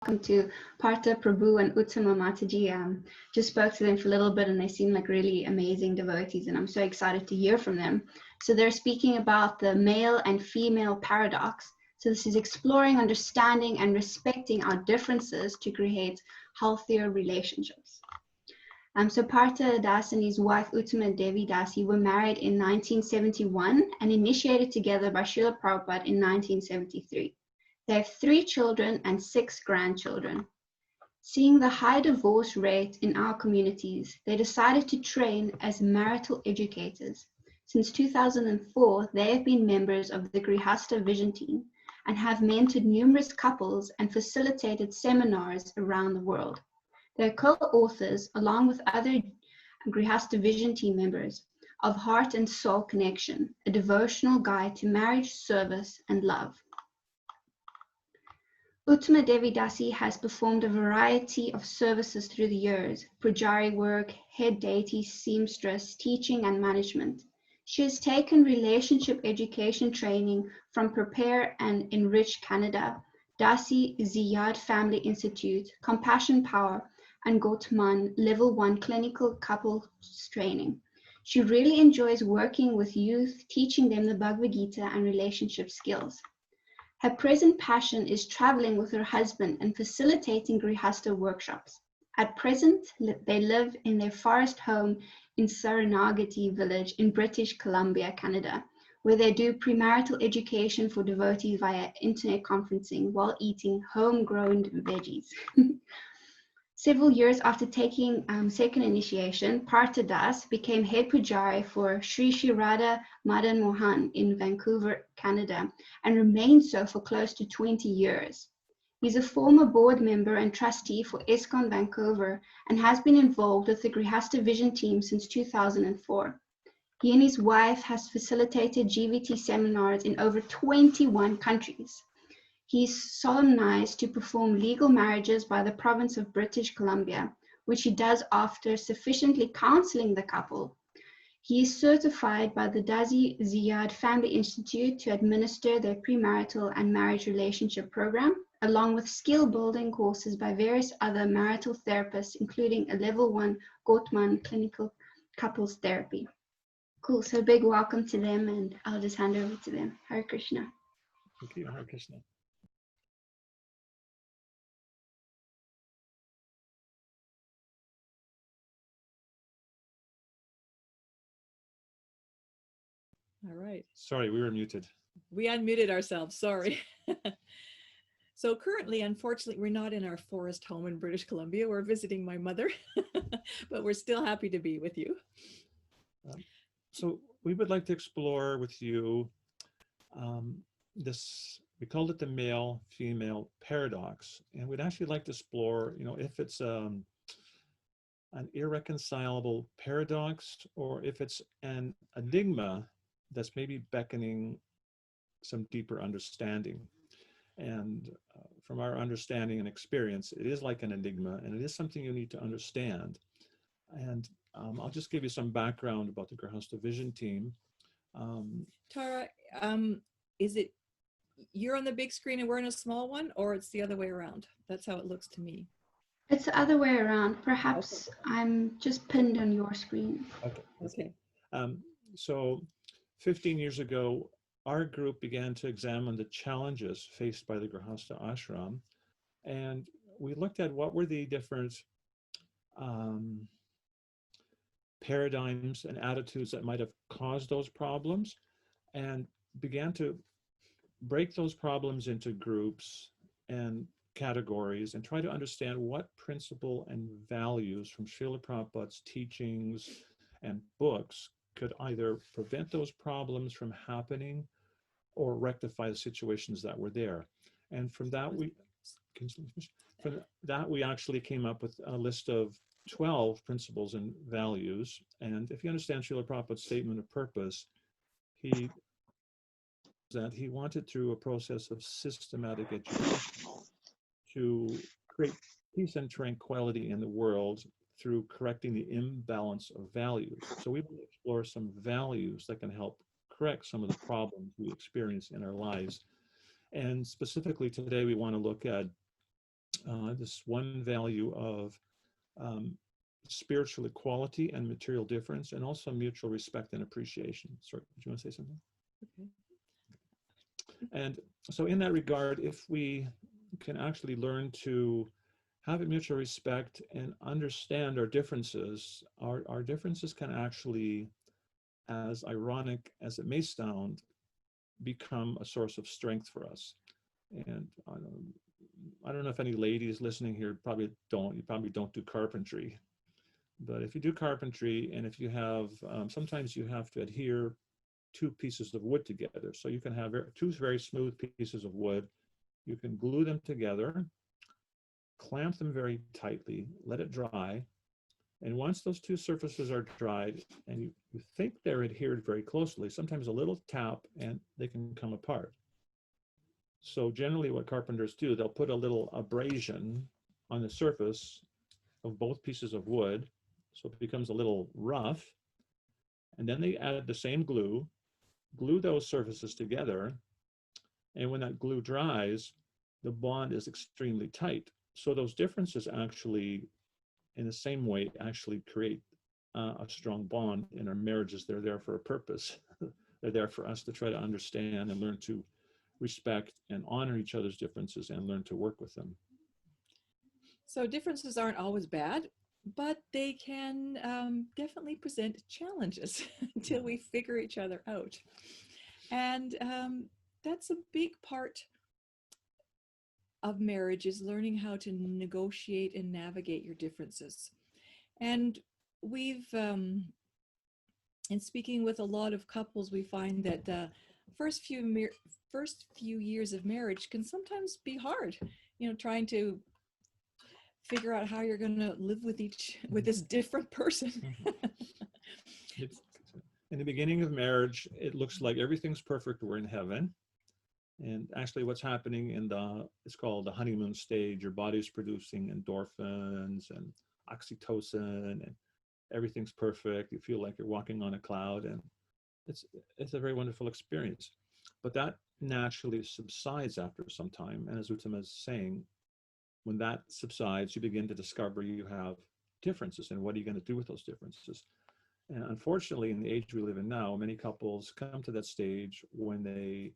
welcome to Partha, Prabhu, and Uttama Mataji. Just spoke to them for a little bit and they seem like really amazing devotees, and I'm so excited to hear from them. So they're speaking about the male and female paradox. So this is exploring, understanding, and respecting our differences to create healthier relationships. So Partha Das and his wife Uttama Devi Dasi were married in 1971 and initiated together by Srila Prabhupada in 1973. They have 3 children and 6 grandchildren. Seeing the high divorce rate in our communities, they decided to train as marital educators. Since 2004, they have been members of the Grihastha Vision Team and have mentored numerous couples and facilitated seminars around the world. They're co-authors, along with other Grihastha Vision Team members, of Heart and Soul Connection, a devotional guide to marriage, service, and love. Uttama Devi Dasi has performed a variety of services through the years: pujari work, head deity, seamstress, teaching, and management. She has taken relationship education training from Prepare and Enrich Canada, Dasi Ziyad Family Institute, Compassion Power, and Gotman Level 1 Clinical Couples Training. She really enjoys working with youth, teaching them the Bhagavad Gita and relationship skills. Her present passion is traveling with her husband and facilitating Grihastha workshops. At present, they live in their forest home in Saranagati village in British Columbia, Canada, where they do premarital education for devotees via internet conferencing while eating homegrown veggies. Several years after taking second initiation, Partha Das became head pujari for Sri Sri Radha Madan Mohan in Vancouver, Canada, and remained so for close to 20 years. He's a former board member and trustee for ISKCON Vancouver and has been involved with the Grihastha Vision Team since 2004. He and his wife has facilitated GVT seminars in over 21 countries. He is solemnized to perform legal marriages by the province of British Columbia, which he does after sufficiently counseling the couple. He is certified by the Dasi Ziyad Family Institute to administer their premarital and marriage relationship program, along with skill building courses by various other marital therapists, including a level 1 Gotman clinical couples therapy. Cool, so big welcome to them, and I'll just hand over to them. Hare Krishna. Thank you, Hare Krishna. All right. Sorry, we were muted. We unmuted ourselves, sorry. So currently, unfortunately, we're not in our forest home in British Columbia. We're visiting my mother, but we're still happy to be with you. So we would like to explore with you this, we called it the male-female paradox. And we'd actually like to explore, if it's an irreconcilable paradox or if it's an enigma that's maybe beckoning some deeper understanding. And from our understanding and experience, it is like an enigma, and it is something you need to understand. And I'll just give you some background about the Grihastha Vision Team. Tara, is it you're on the big screen and we're in a small one, or it's the other way around? That's how it looks to me. It's the other way around. Perhaps okay. I'm just pinned on your screen. Okay. Okay. So 15 years ago, our group began to examine the challenges faced by the Grihastha ashram, and we looked at what were the different paradigms and attitudes that might have caused those problems, and began to break those problems into groups and categories and try to understand what principle and values from Srila Prabhupada's teachings and books could either prevent those problems from happening or rectify the situations that were there. And from that, we actually came up with a list of 12 principles and values. And if you understand Srila Prabhupada's statement of purpose, he wanted, through a process of systematic education, to create peace and tranquility in the world through correcting the imbalance of values. So we will explore some values that can help correct some of the problems we experience in our lives. And specifically today, we want to look at this one value of spiritual equality and material difference, and also mutual respect and appreciation. Sorry, did you want to say something? Okay. And so in that regard, if we can actually learn to have a mutual respect and understand our differences, our differences can actually, as ironic as it may sound, become a source of strength for us. And I don't know if any ladies listening here you probably don't do carpentry. But if you do carpentry, and if you have, sometimes you have to adhere two pieces of wood together. So you can have two very smooth pieces of wood. You can glue them together, clamp them very tightly, let it dry. And once those two surfaces are dried and you think they're adhered very closely, sometimes a little tap and they can come apart. So generally what carpenters do, they'll put a little abrasion on the surface of both pieces of wood, so it becomes a little rough. And then they add the same glue those surfaces together. And when that glue dries, the bond is extremely tight. So those differences actually, in the same way, actually create a strong bond in our marriages. They're there for a purpose. They're there for us to try to understand and learn to respect and honor each other's differences and learn to work with them. So differences aren't always bad, but they can definitely present challenges until we figure each other out. And that's a big part of marriage, is learning how to negotiate and navigate your differences. And we've, in speaking with a lot of couples, we find that the first few years of marriage can sometimes be hard, trying to figure out how you're going to live with this different person. In the beginning of marriage, it looks like everything's perfect. We're in heaven. And actually what's happening it's called the honeymoon stage. Your body's producing endorphins and oxytocin, and everything's perfect. You feel like you're walking on a cloud, and it's a very wonderful experience. But that naturally subsides after some time. And as Uttama is saying, when that subsides, you begin to discover you have differences, and what are you going to do with those differences? And unfortunately, in the age we live in now, many couples come to that stage when they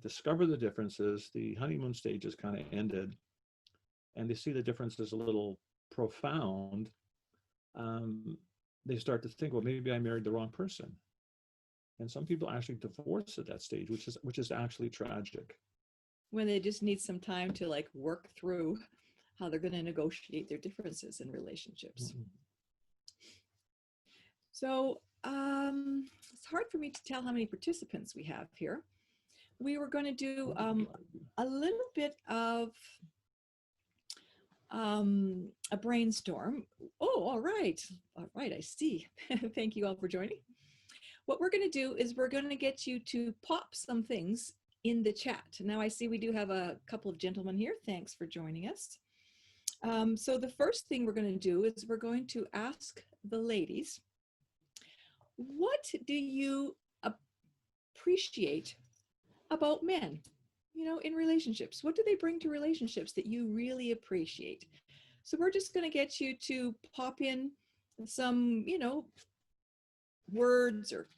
discover the differences. The honeymoon stage is kind of ended, and they see the differences a little profound. They start to think, well, maybe I married the wrong person. And some people actually divorce at that stage, which is actually tragic. When they just need some time to work through how they're going to negotiate their differences in relationships. Mm-hmm. So it's hard for me to tell how many participants we have here. We were going to do a little bit of a brainstorm. Oh, all right, I see. Thank you all for joining. What we're going to do is we're going to get you to pop some things in the chat. Now I see we do have a couple of gentlemen here. Thanks for joining us. So the first thing we're going to do is we're going to ask the ladies, what do you appreciate about men, in relationships? What do they bring to relationships that you really appreciate? So we're just going to get you to pop in some, words or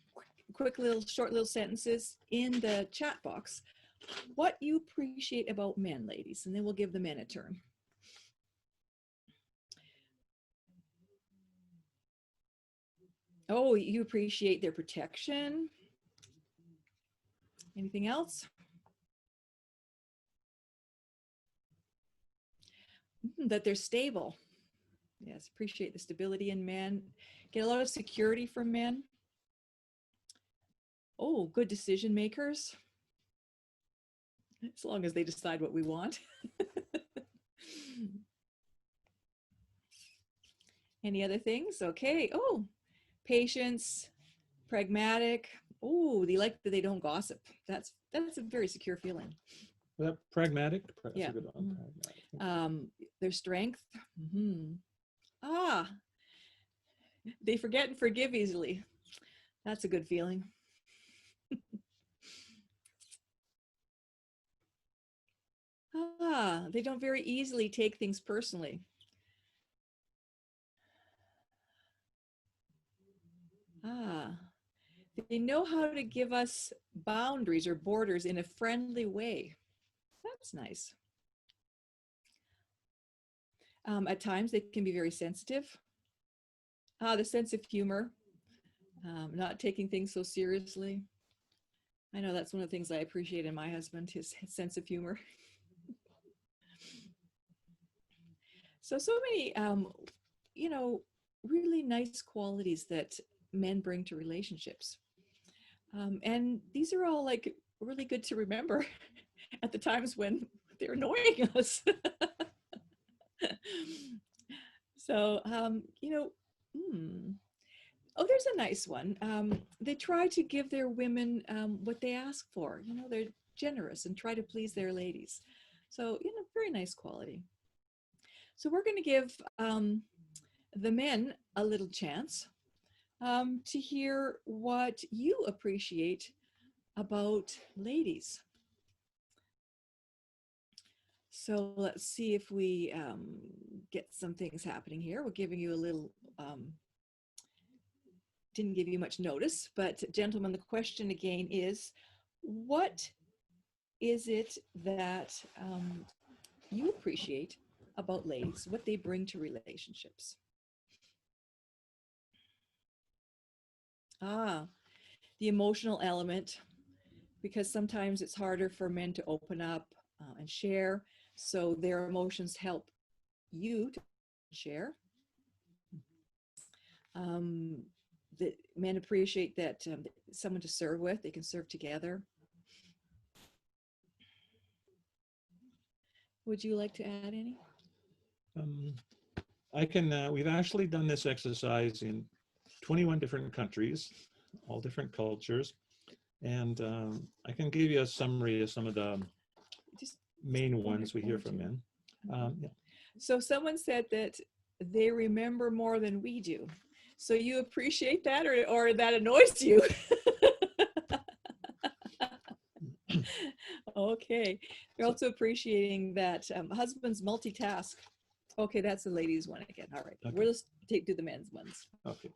short little sentences in the chat box, what you appreciate about men, ladies, and then we'll give the men a turn. Oh, you appreciate their protection. Anything else? That they're stable. Yes, appreciate the stability in men. Get a lot of security from men. Oh, good decision makers. As long as they decide what we want. Any other things? Okay. Oh, patience, pragmatic. Oh, they like that they don't gossip. That's a very secure feeling. Well, pragmatic. That's yeah. A good one. Mm-hmm. Their strength. Mm-hmm. They forget and forgive easily. That's a good feeling. They don't very easily take things personally. They know how to give us boundaries or borders in a friendly way. That's nice. At times they can be very sensitive. The sense of humor, not taking things so seriously. I know that's one of the things I appreciate in my husband, his sense of humor. So many, really nice qualities that men bring to relationships. And these are all like really good to remember at the times when they're annoying us. So, oh, there's a nice one. They try to give their women what they ask for. They're generous and try to please their ladies. So, very nice quality. So we're going to give the men a little chance to hear what you appreciate about ladies. So let's see if we get some things happening here. We're giving you a little, didn't give you much notice, but gentlemen, the question again is, what is it that you appreciate about ladies, what they bring to relationships? The emotional element, because sometimes it's harder for men to open up and share. So their emotions help you to share. The men appreciate that someone to serve with, they can serve together. Would you like to add any? I can, we've actually done this exercise in 21 different countries, all different cultures. And I can give you a summary of some of the main ones we hear from men. Yeah. So someone said that they remember more than we do. So you appreciate that, or that annoys you? Okay. You're also appreciating that husbands multitask. Okay, that's the ladies' one again. All right. Okay. We'll just do the men's ones. Okay.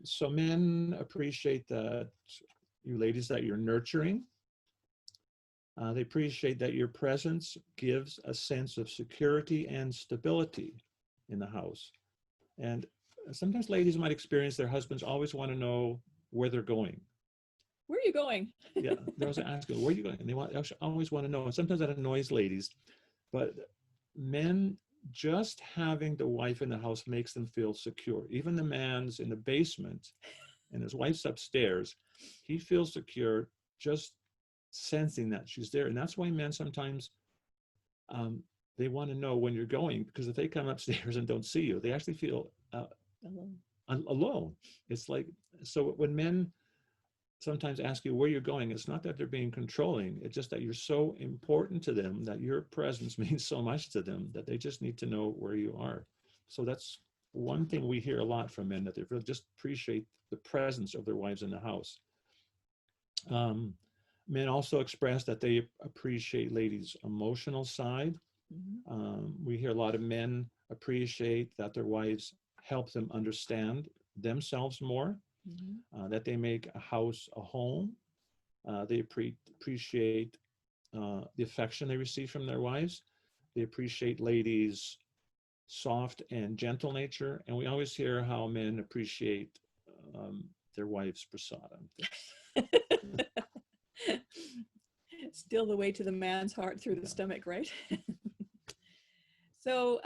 So men appreciate that you ladies, that you're nurturing. They appreciate that your presence gives a sense of security and stability in the house. And sometimes ladies might experience their husbands always want to know where they're going. Where are you going? Yeah, they're always asking, where are you going? And they always want to know. And sometimes that annoys ladies. But men, just having the wife in the house makes them feel secure. Even the man's in the basement and his wife's upstairs, he feels secure just sensing that she's there. And that's why men sometimes, they want to know when you're going, because if they come upstairs and don't see you, they actually feel alone. It's like, so when men sometimes ask you where you're going, it's not that they're being controlling, it's just that you're so important to them, that your presence means so much to them, that they just need to know where you are. So that's one thing we hear a lot from men, that they really just appreciate the presence of their wives in the house. Men also express that they appreciate ladies' emotional side. We hear a lot of men appreciate that their wives help them understand themselves more, that they make a house a home. They appreciate the affection they receive from their wives. They appreciate ladies' soft and gentle nature. And we always hear how men appreciate their wives' prasada. Still the way to the man's heart through the stomach, right? So,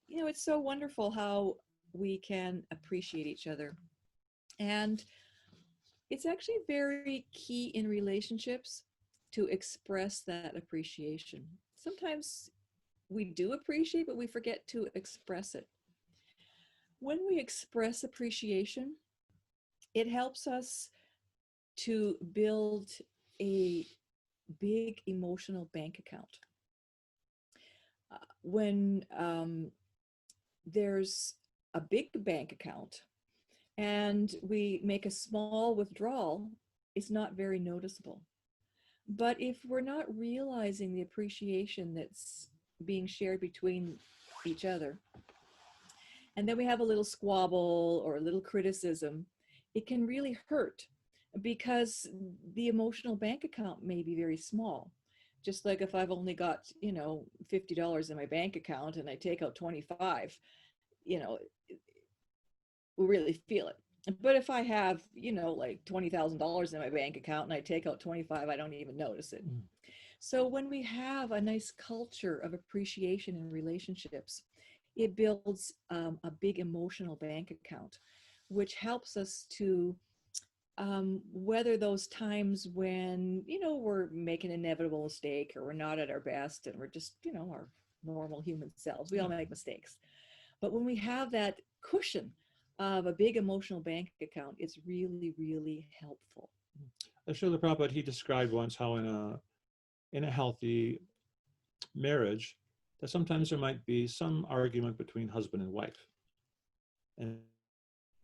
it's so wonderful how we can appreciate each other. And it's actually very key in relationships to express that appreciation. Sometimes we do appreciate, but we forget to express it. When we express appreciation, it helps us to build a big emotional bank account. When there's a big bank account and we make a small withdrawal, it's not very noticeable. But if we're not realizing the appreciation that's being shared between each other, and then we have a little squabble or a little criticism, it can really hurt because the emotional bank account may be very small. Just like if I've only got, $50 in my bank account and I take out 25, you know, we really feel it. But if I have, like $20,000 in my bank account and I take out 25, I don't even notice it. So when we have a nice culture of appreciation in relationships, it builds a big emotional bank account, which helps us to weather those times when, we're making an inevitable mistake or we're not at our best and we're just, our normal human selves. We all make mistakes. But when we have that cushion of a big emotional bank account, it's really, really helpful. Srila Prabhupada, he described once how in a healthy marriage, that sometimes there might be some argument between husband and wife. And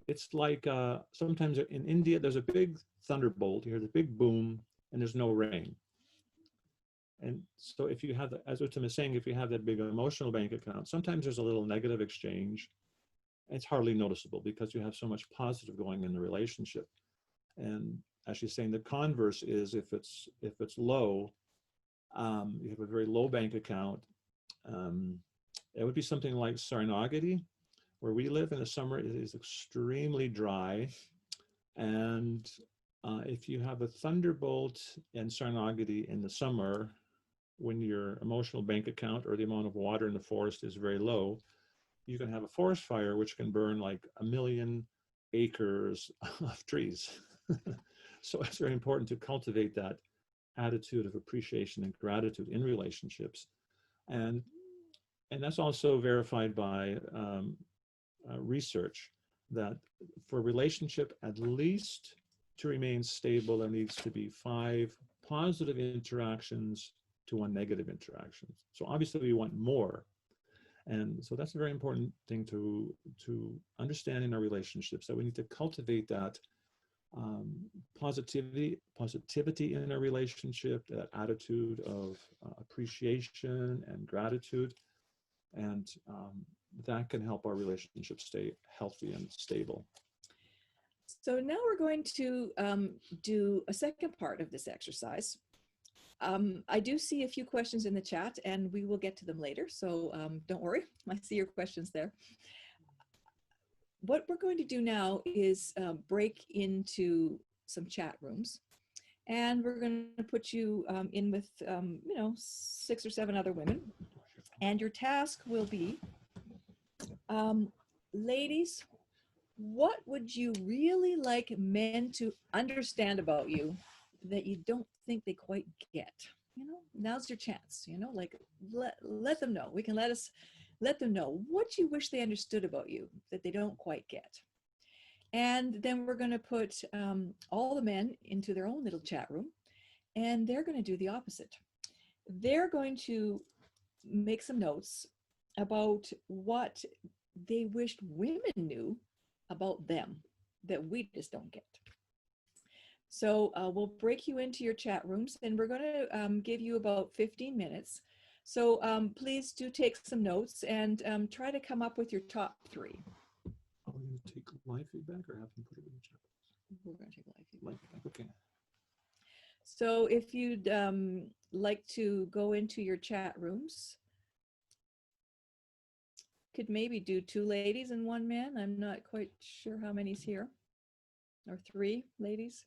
it's like sometimes in India, there's a big thunderbolt, you hear the big boom, and there's no rain. And so if you have, as Uttama is saying, if you have that big emotional bank account, sometimes there's a little negative exchange. It's hardly noticeable because you have so much positive going in the relationship. And as she's saying, the converse is if it's low, you have a very low bank account. It would be something like Saranagati, where we live in the summer. It is extremely dry. And if you have a thunderbolt in Saranagati in the summer, when your emotional bank account or the amount of water in the forest is very low, you can have a forest fire which can burn like 1 million acres of trees. So it's very important to cultivate that attitude of appreciation and gratitude in relationships. And that's also verified by research that for a relationship at least to remain stable, there needs to be 5 positive interactions to 1 negative interaction. So obviously we want more. And so that's a very important thing to understand in our relationships, that we need to cultivate that positivity in a relationship, that attitude of appreciation and gratitude. And that can help our relationship stay healthy and stable. So now we're going to do a second part of this exercise. I do see a few questions in the chat and we will get to them later. So don't worry, I see your questions there. What we're going to do now is break into some chat rooms, and we're going to put you in with, 6 or 7 other women. And your task will be, ladies, what would you really like men to understand about you that you don't think they quite get? Now's your chance, like let them know. We can let them know what you wish they understood about you that they don't quite get. And then we're going to put all the men into their own little chat room, and they're going to do the opposite. They're going to make some notes about what they wished women knew about them that we just don't get. So we'll break you into your chat rooms, and we're going to give you about 15 minutes. So please do take some notes and try to come up with your top 3. Are we going to take live feedback or have them put it in the chat? We're going to take live feedback. Live feedback, okay. So if you'd like to go into your chat rooms, could maybe do 2 ladies and 1 man. I'm not quite sure how many's here. Or 3 ladies.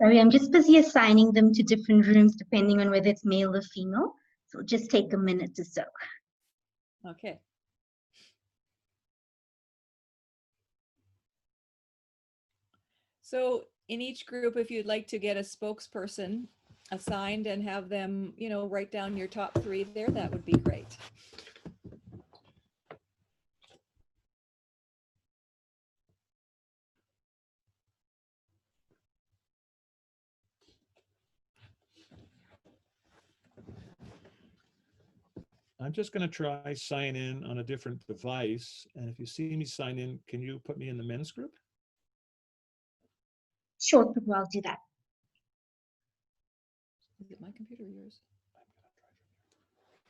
Sorry, I'm just busy assigning them to different rooms depending on whether it's male or female. So it'll just take a minute or so. Okay. So in each group, if you'd like to get a spokesperson, assigned and have them, write down your top 3 there, that would be great. I'm just going to try sign in on a different device. And if you see me sign in, can you put me in the men's group? Sure, Prabhu, I'll do that. Is it my computer or yours?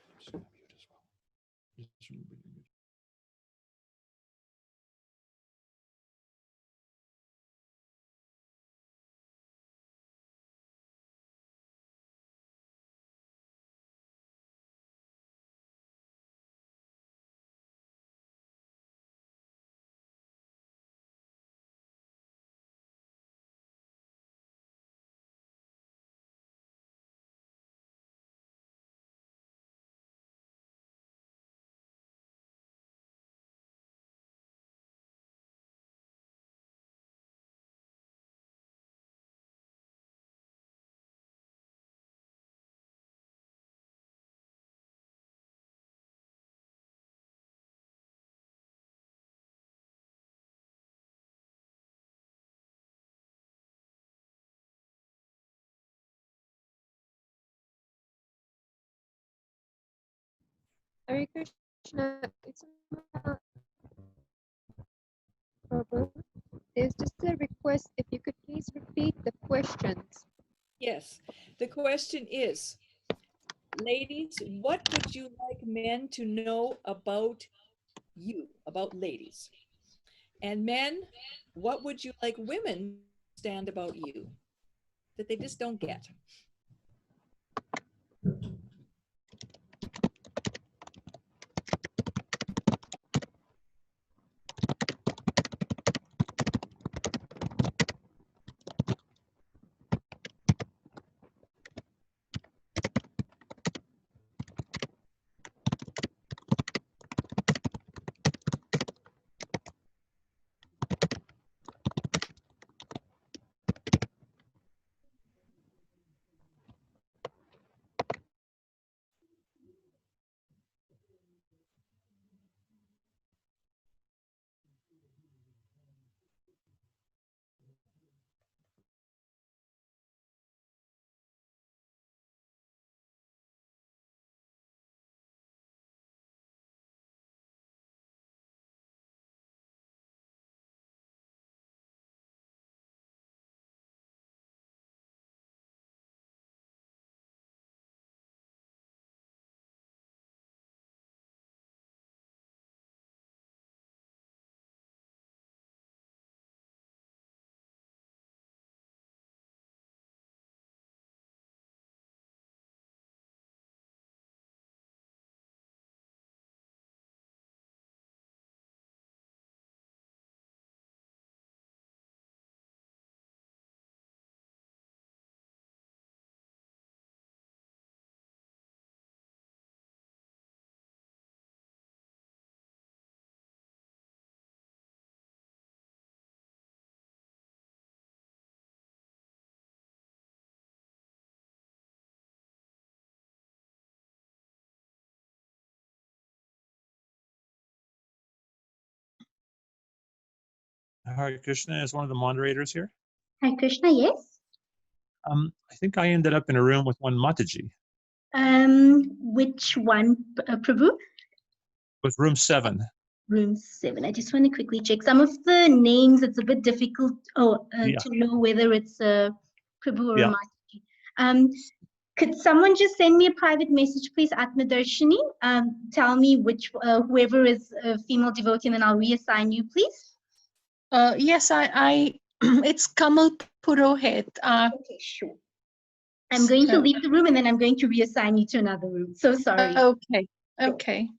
I'm just going to mute as well. Just remember to mute. Hare Krishna, it's Prabhu. There's just a request if you could please repeat the questions. Yes. The question is, ladies, what would you like men to know about you, about ladies? And men, what would you like women to understand about you that they just don't get? Hare Krishna is one of the moderators here. Hare Krishna, yes. I think I ended up in a room with one Mataji. Which one, Prabhu? With room 7. Room 7. I just want to quickly check some of the names. It's a bit difficult Yeah. to know whether it's a Prabhu or Yeah. a Mataji. Could someone just send me a private message, please, Atmadarshini? Tell me which whoever is a female devotee, and then I'll reassign you, please. Yes, I it's Kamal Purohit. Okay, sure. I'm going to So- leave the room and then I'm going to reassign you to another room. So sorry. Okay, okay.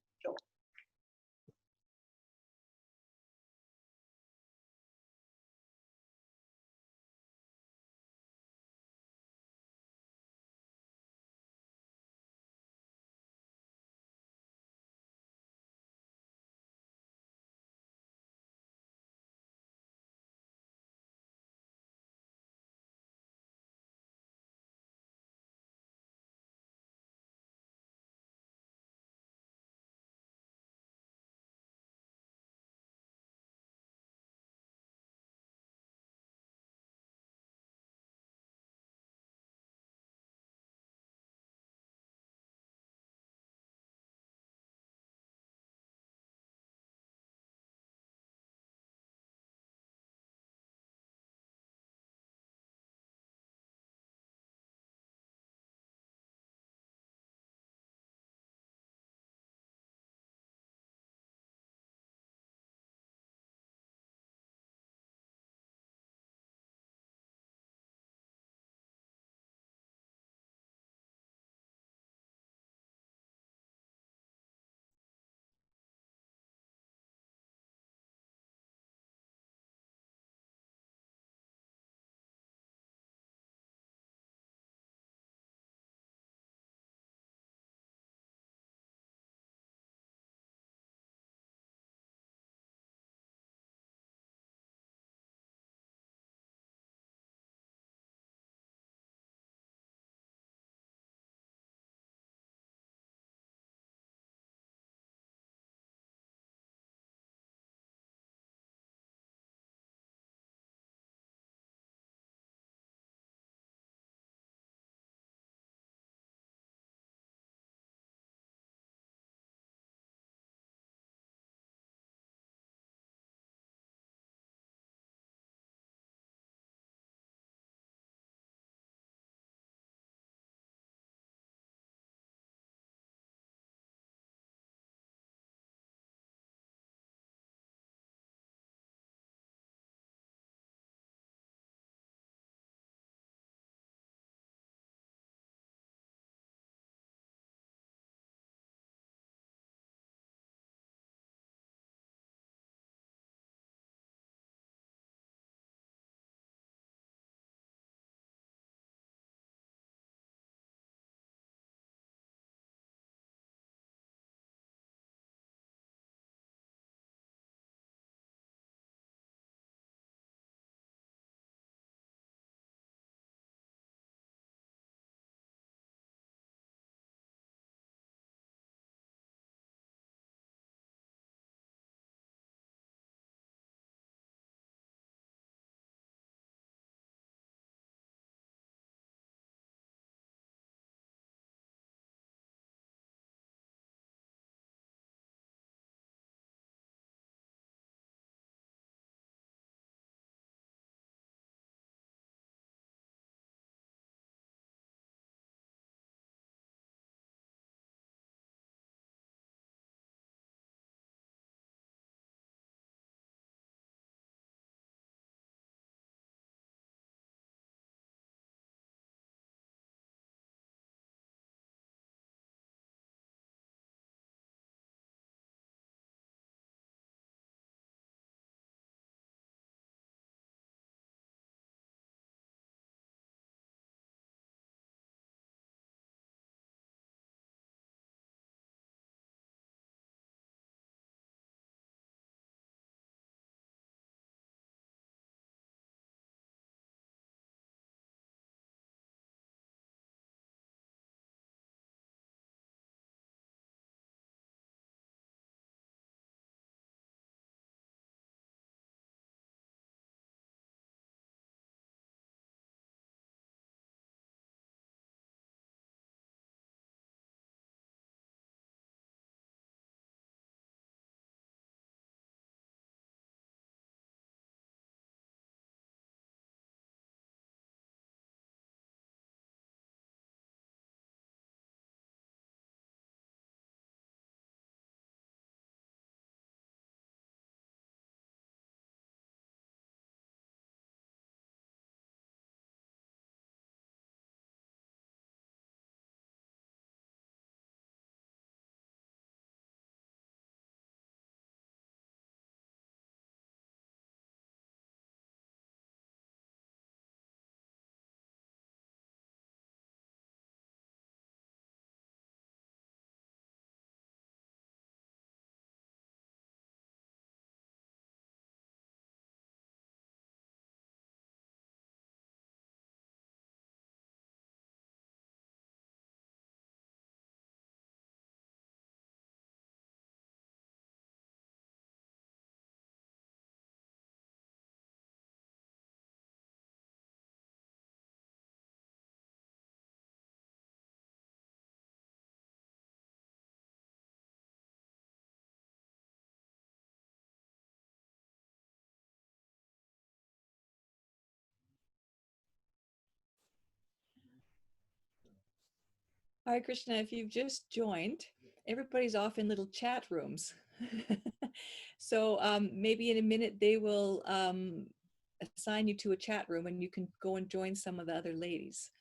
Hi, Krishna. If you've just joined, everybody's off in little chat rooms. So maybe in a minute they will assign you to a chat room and you can go and join some of the other ladies.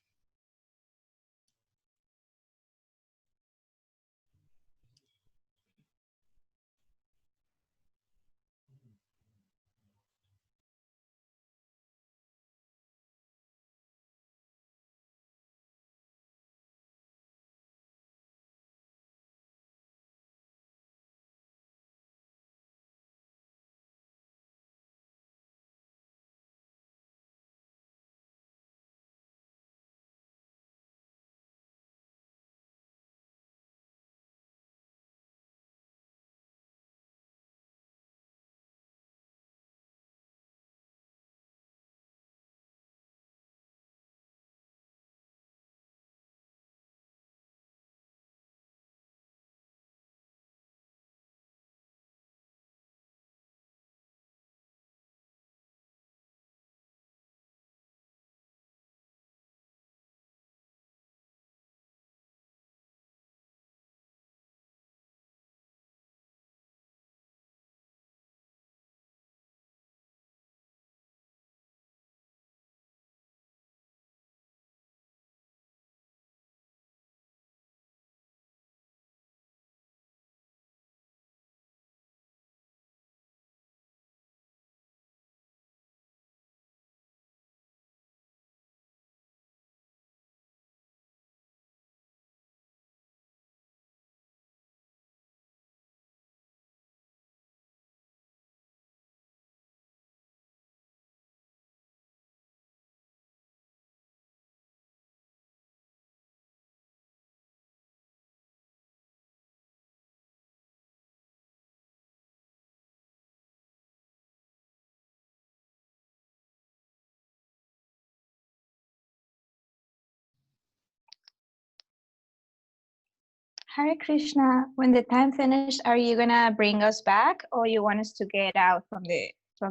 Hare Krishna, when the time finished, are you gonna bring us back or you want us to get out from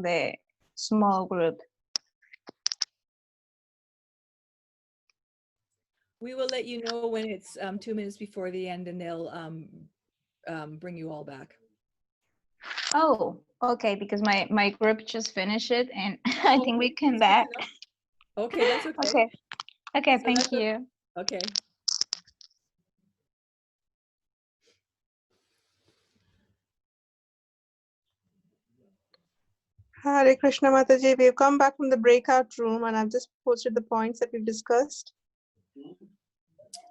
the small group? We will let you know when it's 2 minutes before the end and they'll bring you all back. Oh, okay, because my group just finished it and I think we came That's back. good to know. Okay, that's okay. Okay, okay, So thank that's you. Okay. Hare Krishna Mataji, we've come back from the breakout room and I've just posted the points that we've discussed.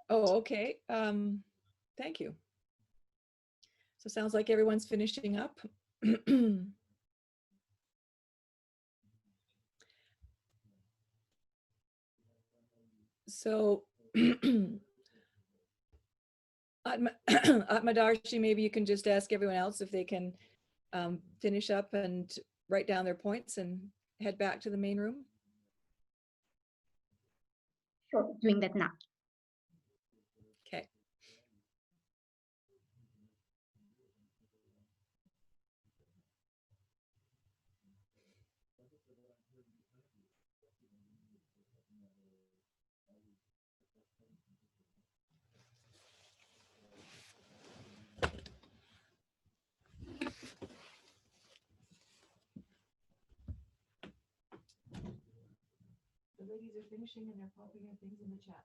Oh, okay. Thank you. So sounds like everyone's finishing up. So Atmadarshi, maybe you can just ask everyone else if they can finish up and write down their points and head back to the main room. Sure, doing that now. Okay. The ladies are finishing and they're popping in things in the chat.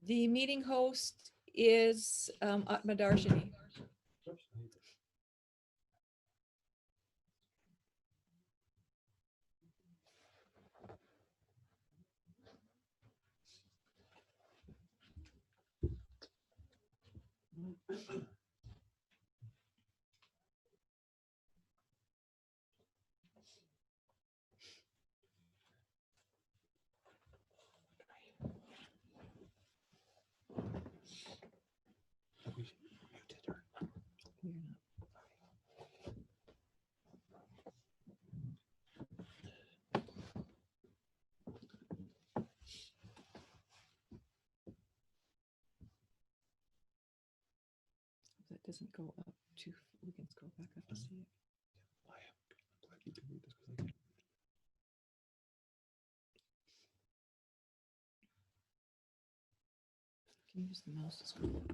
The meeting host is Atmadarshini. doesn't go up too, we can scroll back up to see it. I'm glad you can read this 'cause I can't. Can you use the mouse to scroll?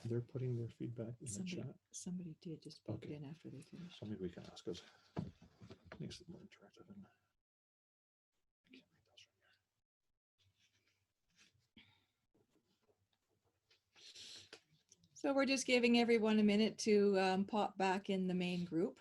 They're putting their feedback in the chat. Somebody did just put Okay. it in after they finished. So maybe we can ask us. Makes it more interactive. And I can't read those from here. So we're just giving everyone a minute to pop back in the main group.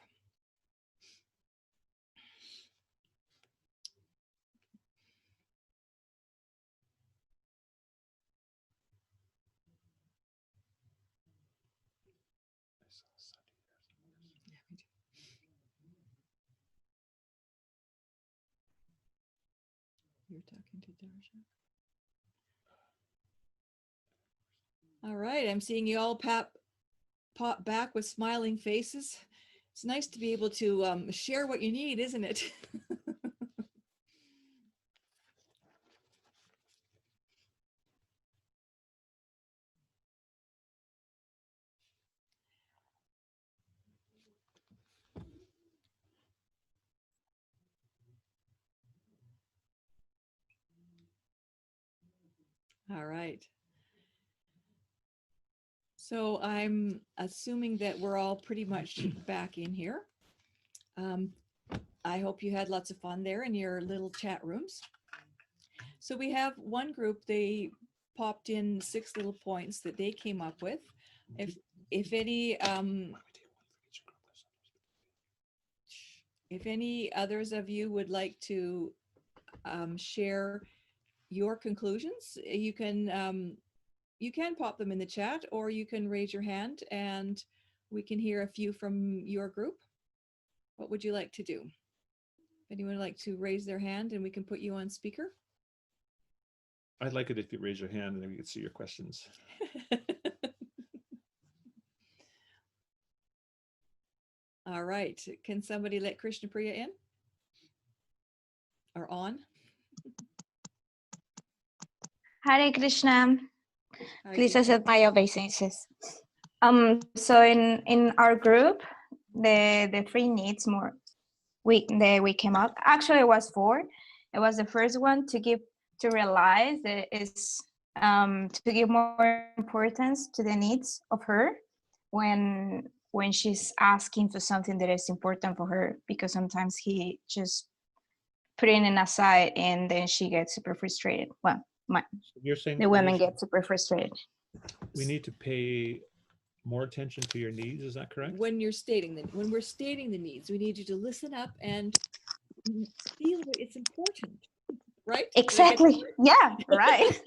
I saw Sunday there. Yeah, me too. You're talking to Darsha. All right, I'm seeing you all pop back with smiling faces. It's nice to be able to share what you need, isn't it? All right. So I'm assuming that we're all pretty much back in here. I hope you had lots of fun there in your little chat rooms. So we have one group, they popped in 6 little points that they came up with. If any others of you would like to share your conclusions, you can pop them in the chat, or you can raise your hand and we can hear a few from your group. What would you like to do? Anyone would like to raise their hand and we can put you on speaker? I'd like it if you raise your hand and then we can see your questions. All right. Can somebody let Krishna Priya in? Or on? Hare Krishna. Hare Please Krishna. accept my obeisances. So in our group, the 3 needs more we came up. Actually, it was 4. It was the first one to realize that is to give more importance to the needs of her when she's asking for something that is important for her, because sometimes he just putting it aside and then she gets super frustrated. Well, You're saying the women get super frustrated. we need to pay more attention to your needs, is that correct? When we're stating the needs, we need you to listen up and feel that it's important, right? Exactly. Yeah, right.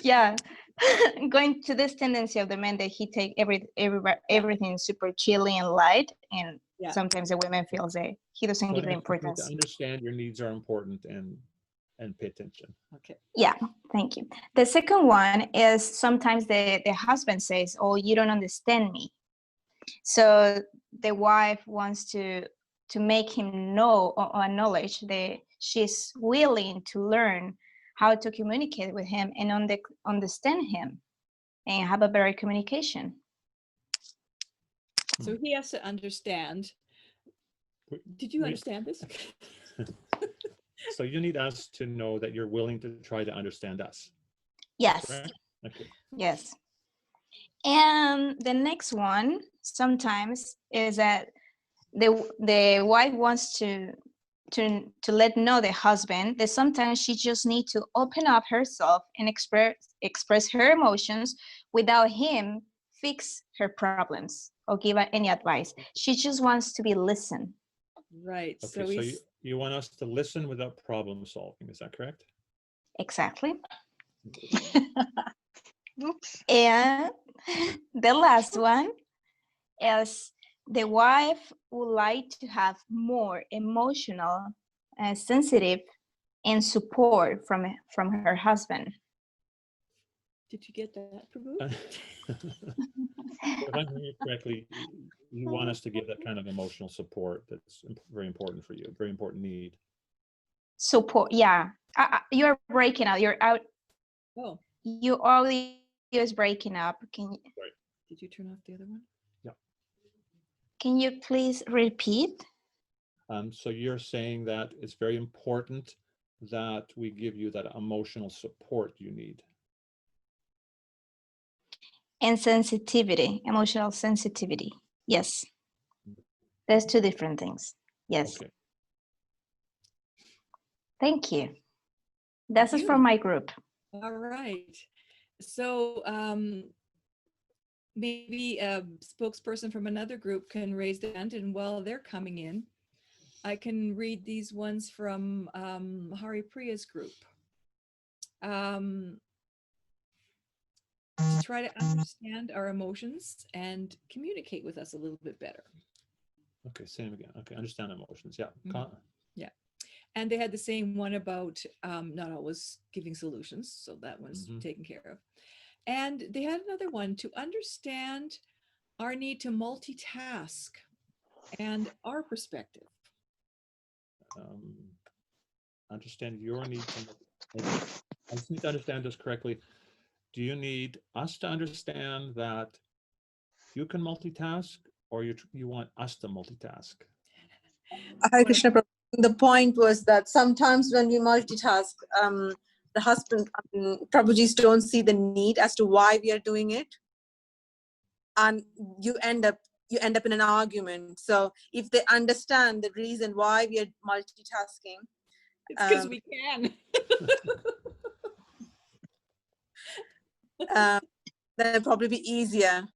Yeah. Going to this tendency of the men that he take everything super chilly and light, and sometimes the women feels that he doesn't give the importance. To understand your needs are important and pay attention. Okay. Yeah, thank you. The second one is sometimes the husband says, "Oh, you don't understand me." So the wife wants to make him know or acknowledge that she's willing to learn how to communicate with him and understand him and have a better communication. So he has to understand. Did you understand this? So you need us to know that you're willing to try to understand us. Yes. Okay. Yes. And the next one sometimes is that the wife wants to let know the husband that sometimes she just needs to open up herself and express her emotions without him fix her problems or give her any advice. She just wants to be listened. Right. Okay, so you want us to listen without problem solving, is that correct? Exactly. Oops. And the last one is the wife would like to have more emotional, sensitive, and support from her husband. Did you get that, Prabhu? If I'm hearing it correctly, you want us to give that kind of emotional support that's very important for you, very important need. Support, yeah. You're breaking out. You're out. Oh. You already is breaking up. Did you turn off the other one? Can you please repeat? So you're saying that it's very important that we give you that emotional support you need. And sensitivity, emotional sensitivity. Yes. There's two different things. Yes. Okay. Thank you. This is you. from my group. All right. So maybe a spokesperson from another group can raise their hand, and while they're coming in, I can read these ones from Hari Priya's group. To try to understand our emotions and communicate with us a little bit better. Okay, same again. Okay, understand emotions. Yeah. Mhm. Yeah. And they had the same one about not always giving solutions. So that one's taken care of. And they had another one to understand our need to multitask and our perspective. Understand your need to, I just need to understand this correctly. Do you need us to understand that you can multitask, or you want us to multitask? Hare Krishna, Prabhu. The point was that sometimes when we multitask, the husband, Prabhujis don't see the need as to why we are doing it, and you end up in an argument. So if they understand the reason why we are multitasking, it's because we can. then it'll probably be easier.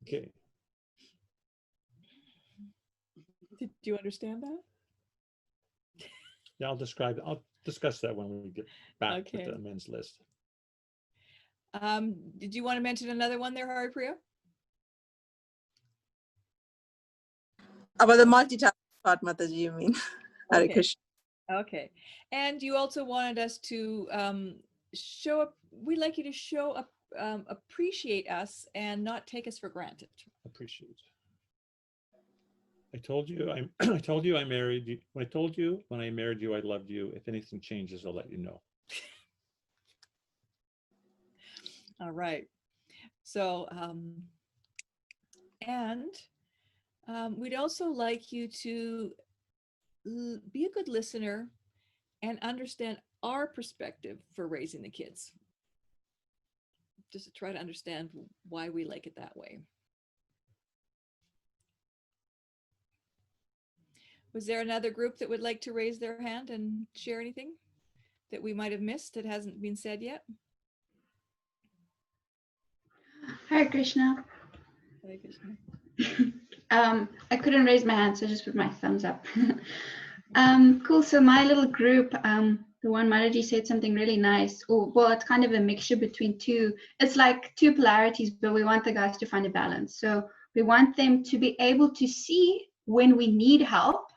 Okay. Did you understand that? Yeah, I'll discuss that when we get back to the amends list. Did you want to mention another one there, Hari Priya? About the multitasking part, Mataji, you mean? Hare Krishna. Okay. And you also wanted us to show up, we'd like you to show up, appreciate us and not take us for granted. Appreciate. I told you I told you I married you. I told you when I married you I loved you. If anything changes, I'll let you know. All right. So we'd also like you to be a good listener and understand our perspective for raising the kids. Just to try to understand why we like it that way. Was there another group that would like to raise their hand and share anything that we might have missed that hasn't been said yet? Hare Krishna. Hare Krishna. I couldn't raise my hand, so I just put my thumbs up. Cool. So my little group, the one Mataji said something really nice. Well, it's kind of a mixture between two. It's like two polarities, but we want the guys to find a balance. So we want them to be able to see when we need help,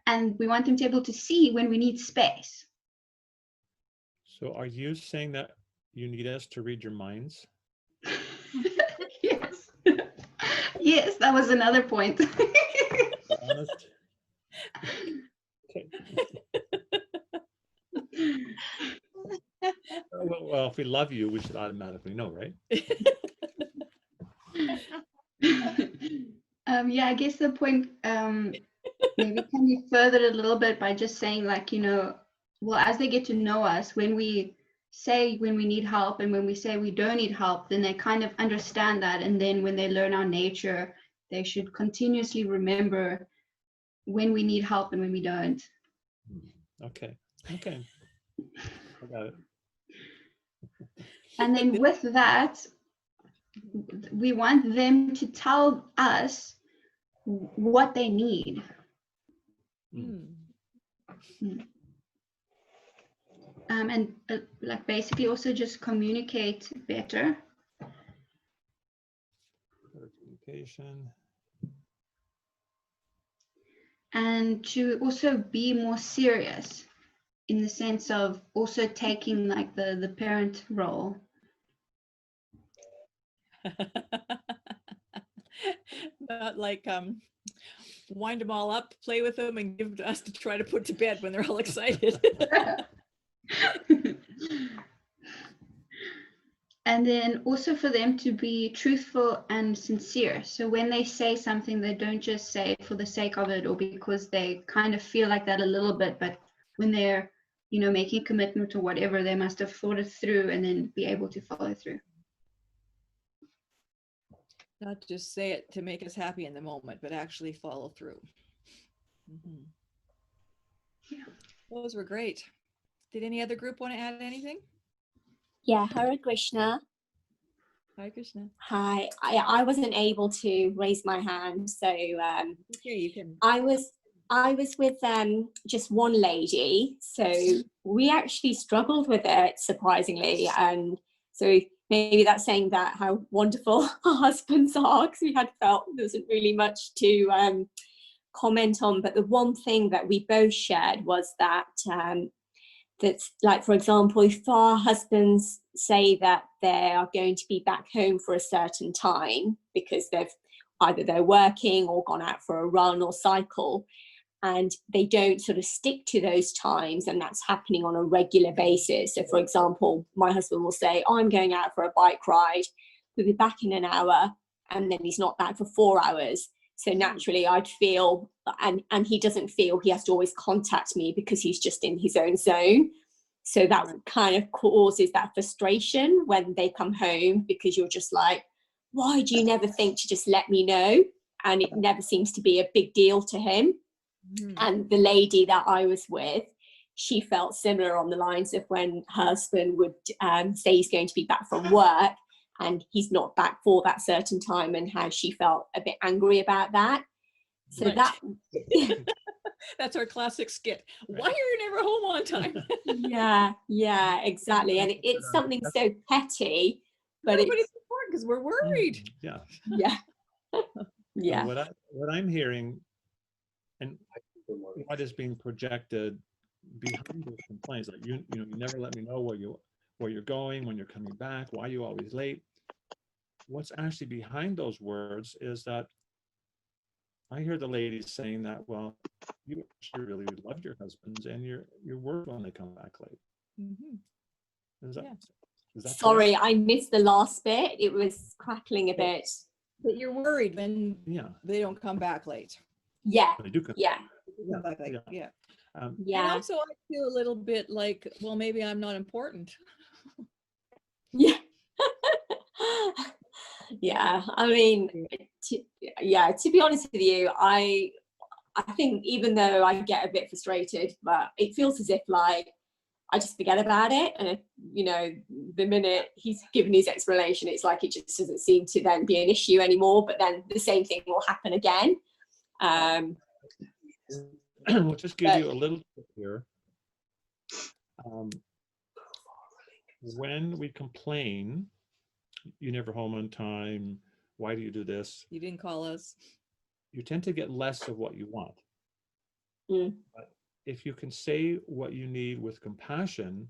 and we want them to be able to see when we need space. So are you saying that you need us to read your minds? Yes. Yes, that was another point. Honest? Okay. Well, if we love you, we should automatically know, right? Yeah, I guess the point maybe can be furthered a little bit by just saying, like, you know, well, as they get to know us, when we say when we need help and when we say we don't need help, then they kind of understand that. And then when they learn our nature, they should continuously remember when we need help and when we don't. Okay. Okay. I got it. And then with that, we want them to tell us what they need. And like basically also just communicate better. Communication. And to also be more serious in the sense of also taking like the parent role. Not like wind them all up, play with them, and give us to try to put to bed when they're all excited. And then also for them to be truthful and sincere. So when they say something, they don't just say it for the sake of it or because they kind of feel like that a little bit, but when they're, you know, making a commitment or whatever, they must have thought it through and then be able to follow through. Not just say it to make us happy in the moment, but actually follow through. Mm-hmm. Yeah. Those were great. Did any other group want to add anything? Yeah, Hare Krishna. Hi, Krishna. Hi, I wasn't able to raise my hand, so Okay, you can. I was with just one lady, so we actually struggled with it surprisingly, and so maybe that's saying that how wonderful our husbands are, because we had felt there wasn't really much to comment on, but the one thing that we both shared was that that's like, for example, if our husbands say that they are going to be back home for a certain time because they're working or gone out for a run or cycle, and they don't sort of stick to those times, and that's happening on a regular basis. So for example, my husband will say, oh, I'm going out for a bike ride, we'll be back in an hour, and then he's not back for 4 hours. So naturally I'd feel, and he doesn't feel he has to always contact me because he's just in his own zone. So that kind of causes that frustration when they come home, because you're just like, why do you never think to just let me know? And it never seems to be a big deal to him. Mm-hmm. And the lady that I was with, she felt similar on the lines of when her husband would say he's going to be back from work and he's not back for that certain time, and how she felt a bit angry about that. So right. that that's our classic skit. Why are you never home on time? yeah, exactly. And it's something so petty, but it's important because we're worried. Yeah. Yeah. What I'm hearing, and what is being projected behind those complaints, like you never let me know where you're going, when you're coming back, why are you always late? What's actually behind those words is that I hear the ladies saying that, well, you actually really love your husbands and you're worried when they come back late. Mm-hmm. Is that sorry, correct? I missed the last bit. It was crackling a bit. But you're worried when they don't come back late. Yeah. They do come back late. Yeah. And yeah. also I feel a little bit like, well, maybe I'm not important. Yeah. Yeah, I mean, to be honest with you, I think even though I get a bit frustrated, but it feels as if like I just forget about it, and the minute he's given his explanation, it's like it just doesn't seem to then be an issue anymore, but then the same thing will happen again. We'll just give you a little tip here. When we complain, you never home on time, why do you do this? You didn't call us. You tend to get less of what you want. But if you can say what you need with compassion,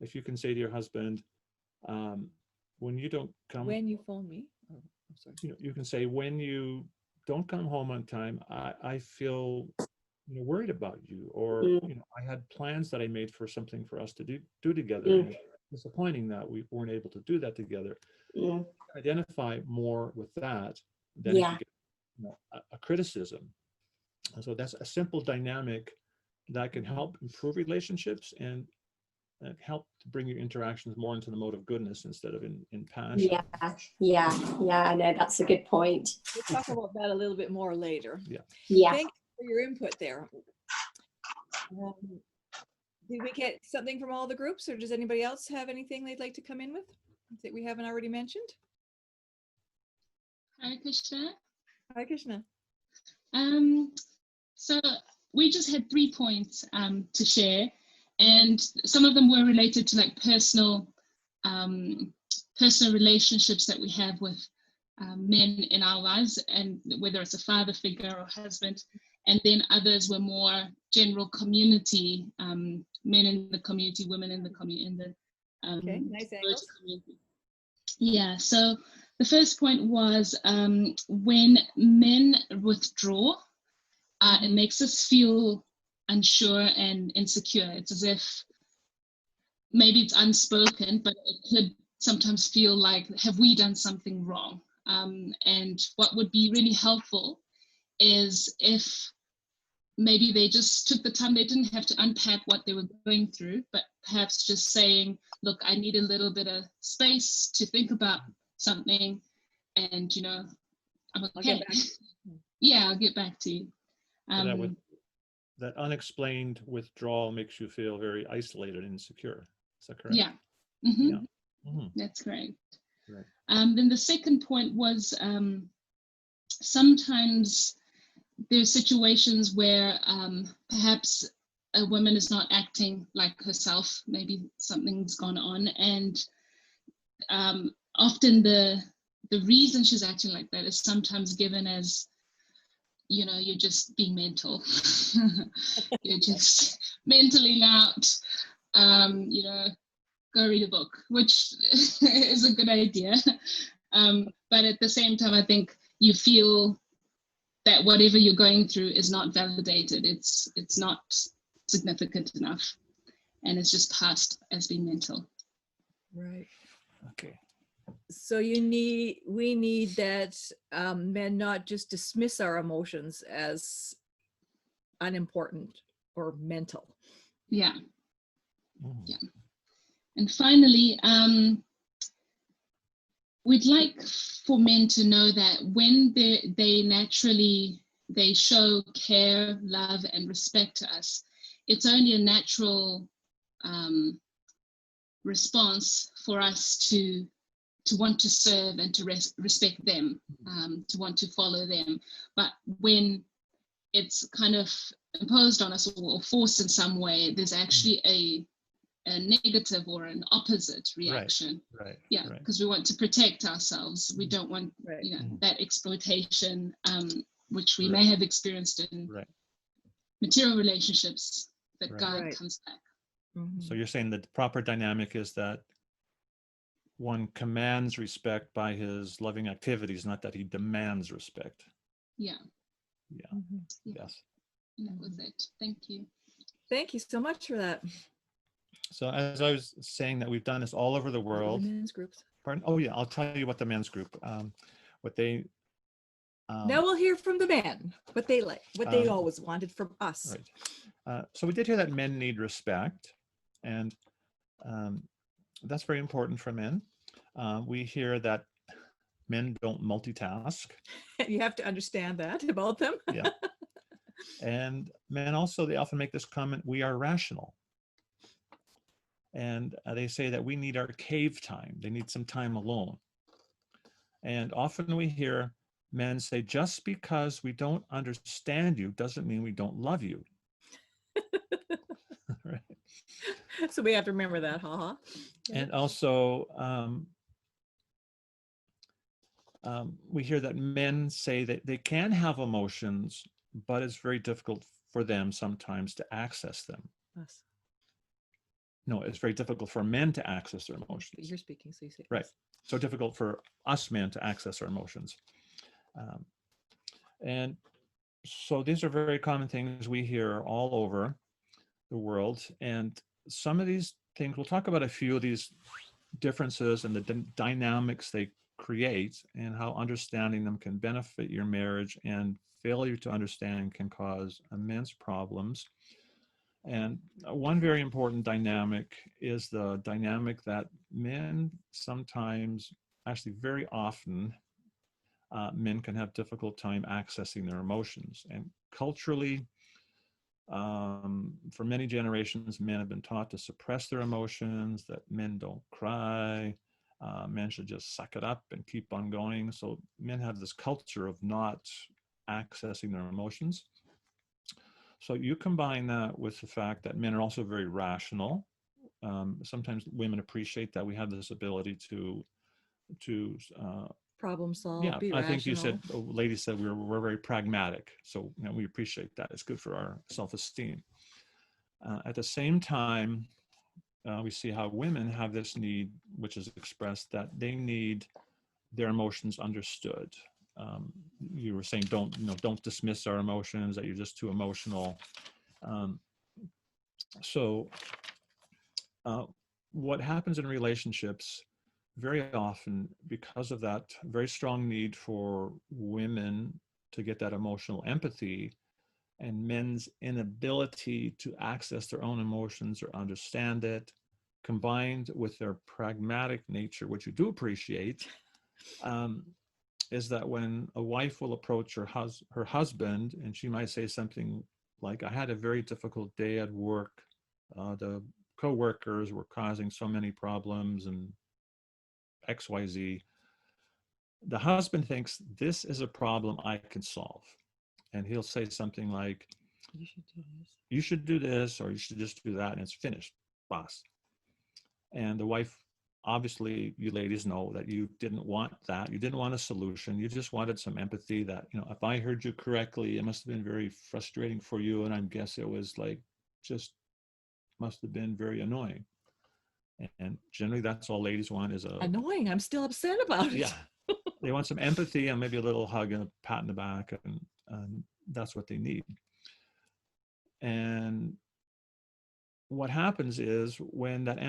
if you can say to your husband, when you don't come, when you phone me, oh, I'm sorry. You can say, when you don't come home on time, I feel worried about you, or I had plans that I made for something for us to do together. And it's disappointing that we weren't able to do that together. Identify more with that than if you get a criticism. And so that's a simple dynamic that can help improve relationships and help to bring your interactions more into the mode of goodness instead of in passion. I know that's a good point. We'll talk about that a little bit more later. Yeah. Thank you for your input there. Did we get something from all the groups, or does anybody else have anything they'd like to come in with that we haven't already mentioned? Hare Krishna. Hare Krishna. So we just had 3 points to share, and some of them were related to like personal relationships that we have with men in our lives, and whether it's a father figure or husband, and then others were more general community, men in the community, women in the community, okay, nice angles. Community. Yeah, so the first point was when men withdraw, it makes us feel unsure and insecure. It's as if maybe it's unspoken, but it could sometimes feel like, have we done something wrong? And what would be really helpful is if maybe they just took the time, they didn't have to unpack what they were going through, but perhaps just saying, look, I need a little bit of space to think about something, and, you know, I'm okay. Yeah, I'll get back to you. So that unexplained withdrawal makes you feel very isolated and insecure. Is that correct? Yeah. Mm-hmm. Yeah. Mm-hmm. That's correct. Right. Then the second point was sometimes there's situations where perhaps a woman is not acting like herself. Maybe something's gone on, and often the reason she's acting like that is sometimes given as, you know, you're just being mental. You're just mentally out. You know, go read a book, which is a good idea. But at the same time, I think you feel that whatever you're going through is not validated. It's not significant enough, and it's just passed as being mental. Right. Okay. So we need that men not just dismiss our emotions as unimportant or mental. Yeah. Mm. Yeah. And finally, we'd like for men to know that when they naturally show care, love, and respect to us, it's only a natural response for us to want to serve and to respect them, to want to follow them. But when it's kind of imposed on us or forced in some way, there's actually a negative or an opposite reaction. Right. Yeah, because we want to protect ourselves. We don't want you know, Mhm. that exploitation, which we may have experienced in material relationships, that God comes back. So you're saying that the proper dynamic is that one commands respect by his loving activities, not that he demands respect. Yeah. Yeah. Yeah. Yes. And that was it. Thank you. Thank you so much for that. So as I was saying, that we've done this all over the world. Men's groups. Pardon? Oh yeah, I'll tell you what the men's group, what they. Now we'll hear from the men, what they like, what they always wanted from us. Right. So we did hear that men need respect, and that's very important for men. We hear that men don't multitask. You have to understand that about them. Yeah. And men also, they often make this comment, we are rational. And they say that we need our cave time. They need some time alone. And often we hear men say, just because we don't understand you doesn't mean we don't love you. Right. So we have to remember that, haha. And also, we hear that men say that they can have emotions, but it's very difficult for them sometimes to access them. Us. No, it's very difficult for men to access their emotions. You're speaking, so you say right. us. So difficult for us men to access our emotions. And so these are very common things we hear all over the world. And some of these things, we'll talk about a few of these differences and the dynamics they create and how understanding them can benefit your marriage, and failure to understand can cause immense problems. And one very important dynamic is the dynamic that men sometimes, actually very often, men can have difficult time accessing their emotions. And culturally, for many generations, men have been taught to suppress their emotions, that men don't cry, men should just suck it up and keep on going. So men have this culture of not accessing their emotions. So you combine that with the fact that men are also very rational. Sometimes women appreciate that we have this ability to problem solve. Yeah, be I think you rational. said, a lady said we're very pragmatic. So you know, we appreciate that. It's good for our self-esteem. At the same time, we see how women have this need, which is expressed, that they need their emotions understood. You were saying don't dismiss our emotions, that you're just too emotional. So what happens in relationships very often, because of that very strong need for women to get that emotional empathy and men's inability to access their own emotions or understand it, combined with their pragmatic nature, which you do appreciate, is that when a wife will approach her husband and she might say something like, I had a very difficult day at work. The co-workers were causing so many problems and XYZ. The husband thinks this is a problem I can solve. And he'll say something like, you should do this. You should do this, or you should just do that, and it's finished, boss. And the wife, obviously, you ladies know that you didn't want that. You didn't want a solution. You just wanted some empathy that, you know, if I heard you correctly, it must have been very frustrating for you. And I guess it was like, just must have been very annoying. And generally that's all ladies want is annoying. I'm still upset about it. Yeah. They want some empathy and maybe a little hug and a pat in the back, and that's what they need. And what happens is when that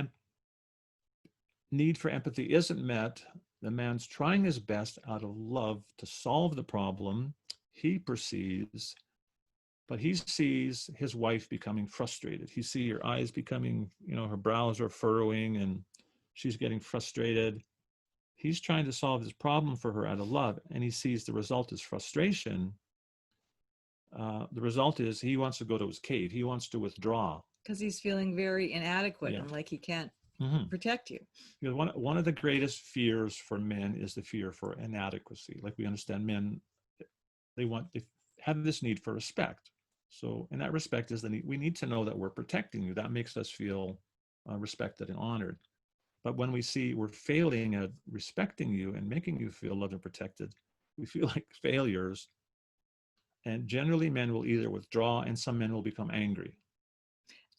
need for empathy isn't met, the man's trying his best out of love to solve the problem he perceives, but he sees his wife becoming frustrated. He sees her eyes becoming, you know, her brows are furrowing and she's getting frustrated. He's trying to solve this problem for her out of love, and he sees the result is frustration. The result is he wants to go to his cave. He wants to withdraw. Because he's feeling very inadequate and like he can't protect you. Because one of the greatest fears for men is the fear for inadequacy. Like we understand men, they have this need for respect. So in that respect is the need. We need to know that we're protecting you. That makes us feel respected and honored. But when we see we're failing at respecting you and making you feel loved and protected, we feel like failures. And generally men will either withdraw, and some men will become angry.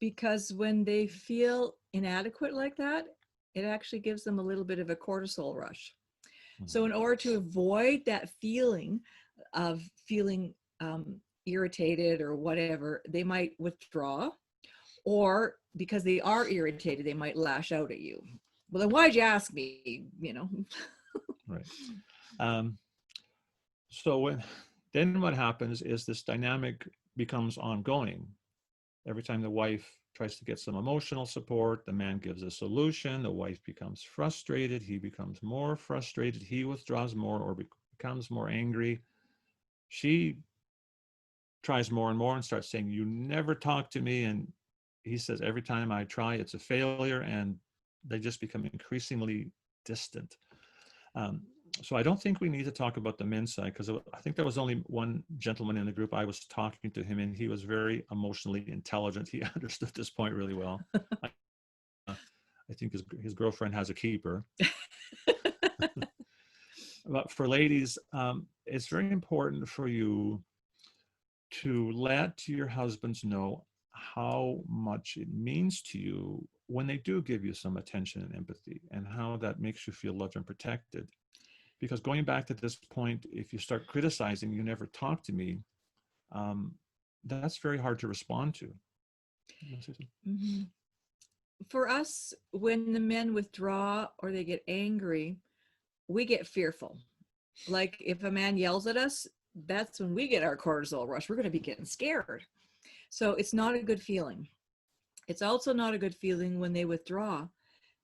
Because when they feel inadequate like that, it actually gives them a little bit of a cortisol rush. So in order to avoid that feeling of feeling irritated or whatever, they might withdraw, or because they are irritated, they might lash out at you. Well, then why'd you ask me, you know? Right. So then what happens is this dynamic becomes ongoing. Every time the wife tries to get some emotional support, the man gives a solution, the wife becomes frustrated, he becomes more frustrated, he withdraws more or becomes more angry. She tries more and more and starts saying, you never talk to me. And he says, every time I try, it's a failure. And they just become increasingly distant. So I don't think we need to talk about the men's side, because I think there was only one gentleman in the group. I was talking to him and he was very emotionally intelligent. He understood this point really well. I think his girlfriend has a keeper. But for ladies, it's very important for you to let your husbands know how much it means to you when they do give you some attention and empathy, and how that makes you feel loved and protected. Because going back to this point, if you start criticizing, you never talk to me, that's very hard to respond to. Mm-hmm. For us, when the men withdraw or they get angry, we get fearful. Like if a man yells at us, that's when we get our cortisol rush. We're going to be getting scared. So it's not a good feeling. It's also not a good feeling when they withdraw,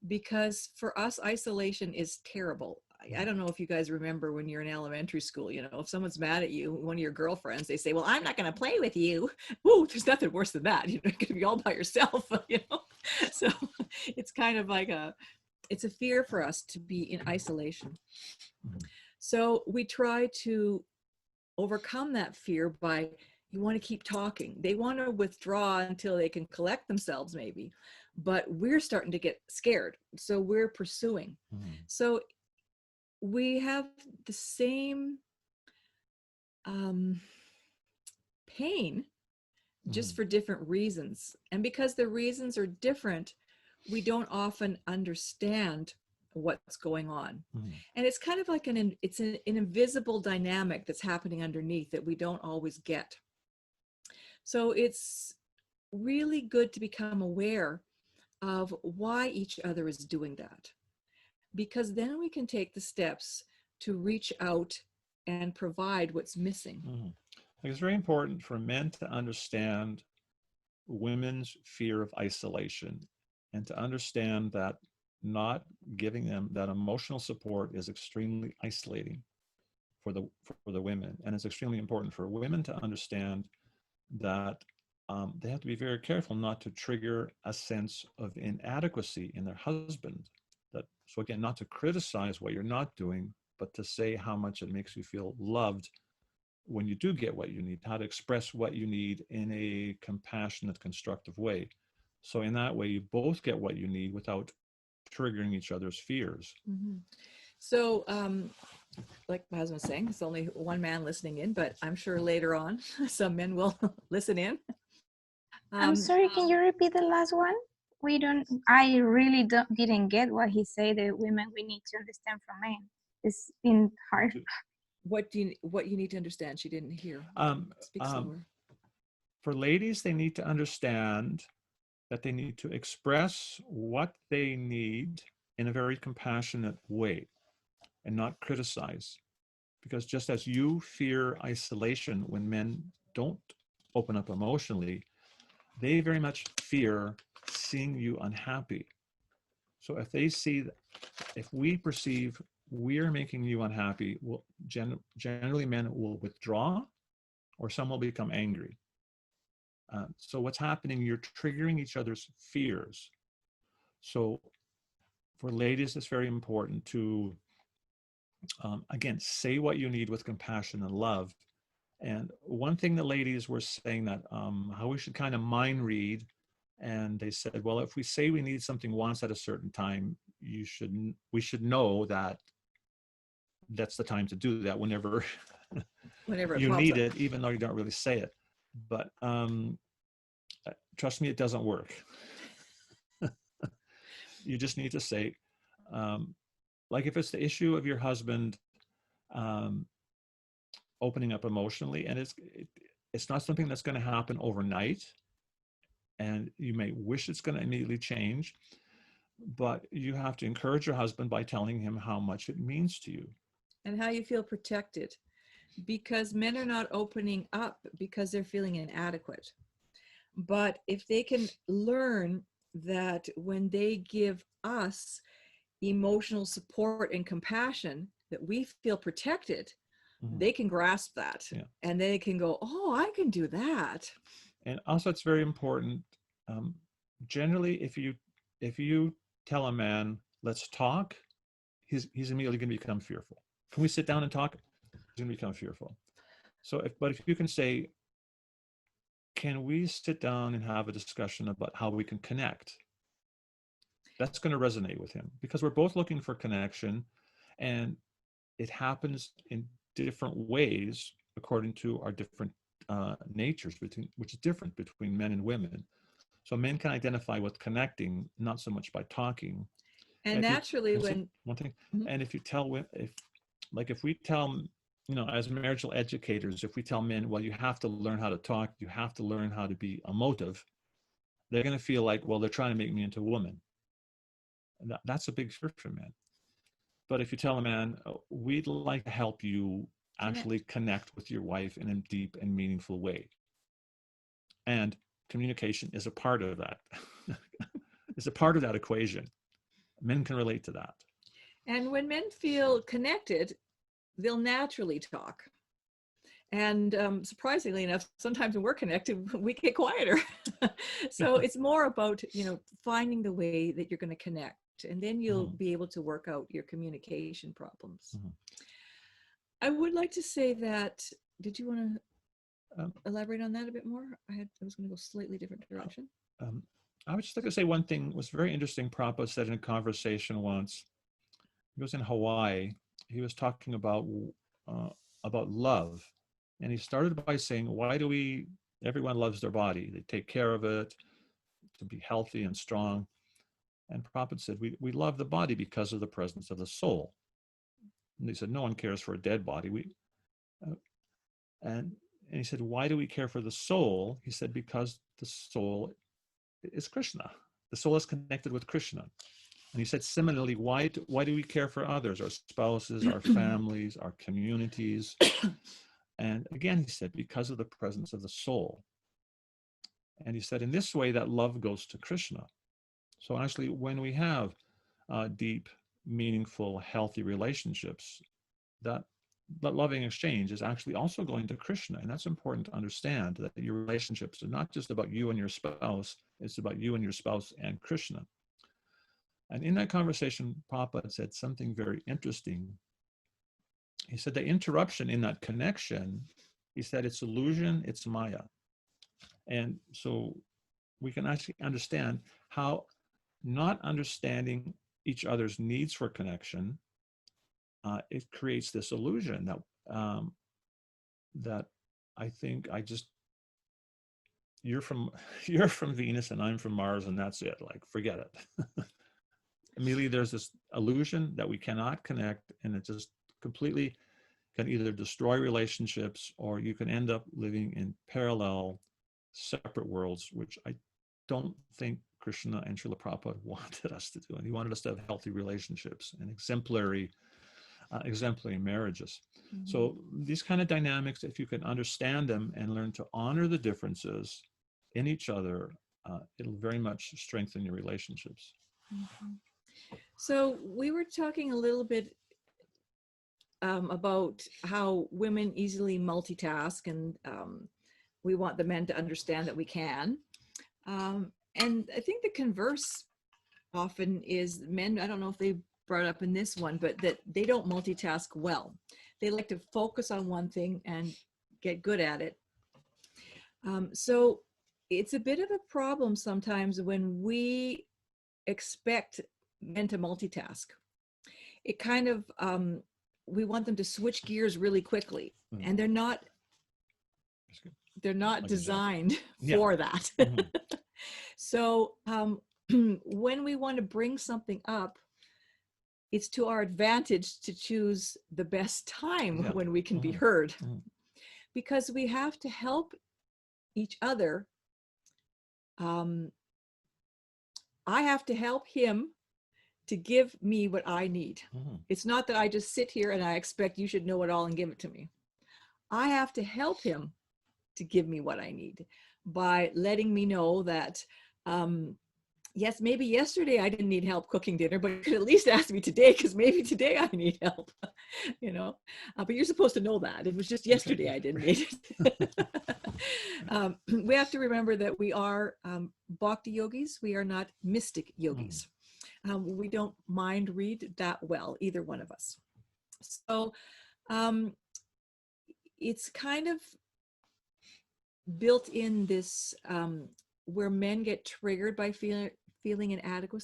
because for us, isolation is terrible. I don't know if you guys remember when you're in elementary school, you know, if someone's mad at you, one of your girlfriends, they say, well, I'm not going to play with you. Whoa, there's nothing worse than that. You're going to be all by yourself, you know? So it's kind of like it's a fear for us to be in isolation. So we try to overcome that fear by, you want to keep talking. They want to withdraw until they can collect themselves maybe, but we're starting to get scared. So we're pursuing. So we have the same pain, just for different reasons. And because the reasons are different, we don't often understand what's going on. And it's kind of like an invisible dynamic that's happening underneath that we don't always get. So it's really good to become aware of why each other is doing that. because then we can take the steps to reach out and provide what's missing. I think it's very important for men to understand women's fear of isolation and to understand that not giving them that emotional support is extremely isolating for the women. And it's extremely important for women to understand that they have to be very careful not to trigger a sense of inadequacy in their husband. So again, not to criticize what you're not doing, but to say how much it makes you feel loved when you do get what you need, how to express what you need in a compassionate, constructive way. So in that way, you both get what you need without triggering each other's fears. So like my husband was saying, it's only one man listening in, but I'm sure later on some men will listen in. I'm sorry, can you repeat the last one? I really didn't get what he said, the women we need to understand from men. It's been hard. What you need to understand? She didn't hear. Speak slower. For ladies, they need to understand that they need to express what they need in a very compassionate way and not criticize. Because just as you fear isolation when men don't open up emotionally, they very much fear seeing you unhappy. So if they see, if we perceive we're making you unhappy, generally men will withdraw or some will become angry. So what's happening, you're triggering each other's fears. So for ladies, it's very important to, again, say what you need with compassion and love. And one thing the ladies were saying that how we should kind of mind read, and they said, well, if we say we need something once at a certain time, we should know that that's the time to do that whenever you need it, even though you don't really say it. But trust me, it doesn't work. You just need to say, like if it's the issue of your husband opening up emotionally, and it's not something that's going to happen overnight, and you may wish it's going to immediately change, but you have to encourage your husband by telling him how much it means to you. And how you feel protected. Because men are not opening up because they're feeling inadequate. But if they can learn that when they give us emotional support and compassion, that we feel protected, they can grasp that. Yeah. And they can go, oh, I can do that. And also it's very important, generally, if you tell a man, let's talk, he's immediately going to become fearful. Can we sit down and talk? He's going to become fearful. So but if you can say, can we sit down and have a discussion about how we can connect? That's going to resonate with him, because we're both looking for connection, and it happens in different ways according to our different natures, which is different between men and women. So men can identify with connecting, not so much by talking. And naturally, one thing, and if we tell, as marital educators, if we tell men, well, you have to learn how to talk, you have to learn how to be emotive, they're going to feel like, well, they're trying to make me into a woman. And that's a big fear for men. But if you tell a man, we'd like to help you actually connect with your wife in a deep and meaningful way. And communication is a part of that. It's a part of that equation. Men can relate to that. And when men feel connected, they'll naturally talk. And surprisingly enough, sometimes when we're connected, we get quieter. So it's more about, finding the way that you're going to connect, and then you'll be able to work out your communication problems. I would like to say that, did you want to elaborate on that a bit more? I was going to go slightly different direction. I was just going to say one thing was very interesting. Prabhu said in a conversation once, he was in Hawaii, he was talking about love. And he started by saying, everyone loves their body. They take care of it to be healthy and strong. And Prabhupada said, we love the body because of the presence of the soul. And he said, no one cares for a dead body. And he said, why do we care for the soul? He said, because the soul is Krishna. The soul is connected with Krishna. And he said, similarly, why do we care for others, our spouses, our families, our communities? And again, he said, because of the presence of the soul. And he said, in this way, that love goes to Krishna. So actually, when we have deep, meaningful, healthy relationships, that loving exchange is actually also going to Krishna. And that's important to understand, that your relationships are not just about you and your spouse, it's about you and your spouse and Krishna. And in that conversation, Prabhupada said something very interesting. He said the interruption in that connection, he said it's illusion, it's Maya. And so we can actually understand how not understanding each other's needs for connection, it creates this illusion that that I think you're from Venus and I'm from Mars and that's it. Like, forget it. Immediately there's this illusion that we cannot connect, and it just completely can either destroy relationships, or you can end up living in parallel, separate worlds, which I don't think Krishna and Srila Prabhupada wanted us to do. And he wanted us to have healthy relationships and exemplary marriages. Mm-hmm. So these kind of dynamics, if you can understand them and learn to honor the differences in each other, it'll very much strengthen your relationships. Mm-hmm. So we were talking a little bit about how women easily multitask, and we want the men to understand that we can. And I think the converse often is men, I don't know if they brought up in this one, but that they don't multitask well. They like to focus on one thing and get good at it. So it's a bit of a problem sometimes when we expect men to multitask. It kind of, we want them to switch gears really quickly, and they're not designed for that. Mm-hmm. So when we want to bring something up, it's to our advantage to choose the best time when we can be heard, because we have to help each other. I have to help him to give me what I need. It's not that I just sit here and I expect you should know it all and give it to me. I have to help him to give me what I need by letting me know that, yes, maybe yesterday I didn't need help cooking dinner, but you could at least ask me today, because maybe today I need help, you know, but you're supposed to know that. It was just yesterday I didn't need it. We have to remember that we are bhakti yogis. We are not mystic yogis. We don't mind read that well, either one of us. So it's kind of built in this where men get triggered by feeling inadequate.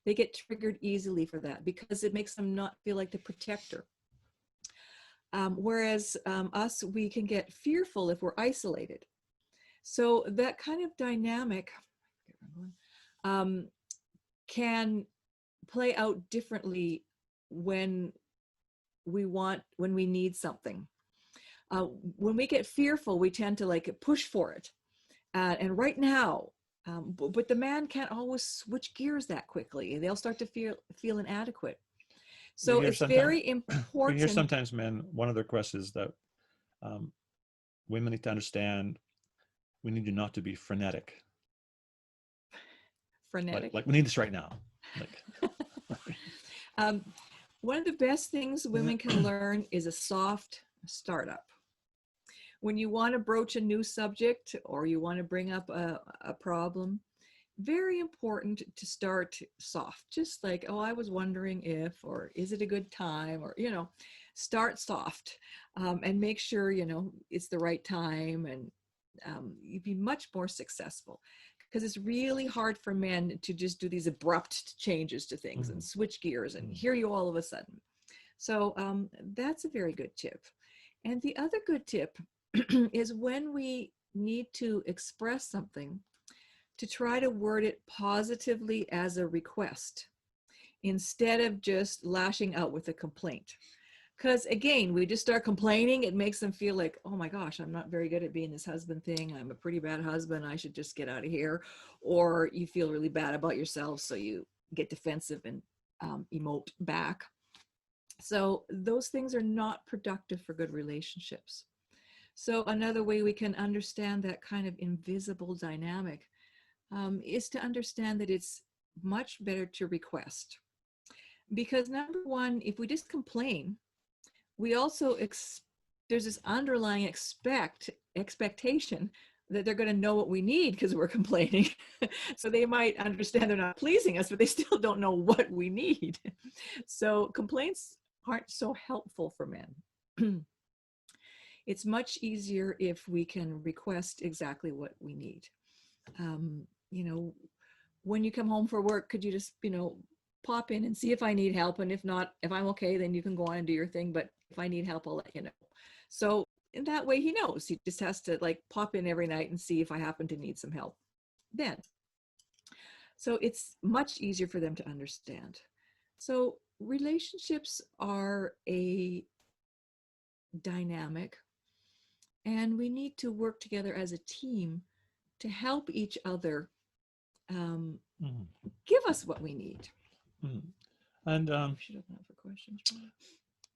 They get triggered easily for that because it makes them not feel like the protector. Whereas us, we can get fearful if we're isolated. So that kind of dynamic can play out differently when we need something. When we get fearful, we tend to like push for it. And right now, but the man can't always switch gears that quickly. They'll start to feel inadequate. So it's very important. We hear sometimes men, one of their requests is that women need to understand we need you not to be frenetic. Frenetic? Like we need this right now. One of the best things women can learn is a soft startup. When you want to broach a new subject or you want to bring up a problem, very important to start soft. Just like, oh, I was wondering if, or is it a good time, or, you know, start soft and make sure, you know, it's the right time, and you'd be much more successful. Because it's really hard for men to just do these abrupt changes to things and switch gears and hear you all of a sudden. So that's a very good tip. And the other good tip is when we need to express something, to try to word it positively as a request instead of just lashing out with a complaint. Because again, we just start complaining. It makes them feel like, oh my gosh, I'm not very good at being this husband thing. I'm a pretty bad husband. I should just get out of here. Or you feel really bad about yourself, so you get defensive and emote back. So those things are not productive for good relationships. So another way we can understand that kind of invisible dynamic is to understand that it's much better to request. Because number one, if we just complain, we also there's this underlying expectation that they're going to know what we need because we're complaining. So they might understand they're not pleasing us, but they still don't know what we need. So complaints aren't so helpful for men. It's much easier if we can request exactly what we need. You know, when you come home for work, could you just, you know, pop in and see if I need help? And if not, if I'm okay, then you can go on and do your thing. But if I need help, I'll let you know. So in that way, he knows. He just has to like pop in every night and see if I happen to need some help then. So it's much easier for them to understand. So relationships are a dynamic, and we need to work together as a team to help each other give us what we need. And we should open up for questions.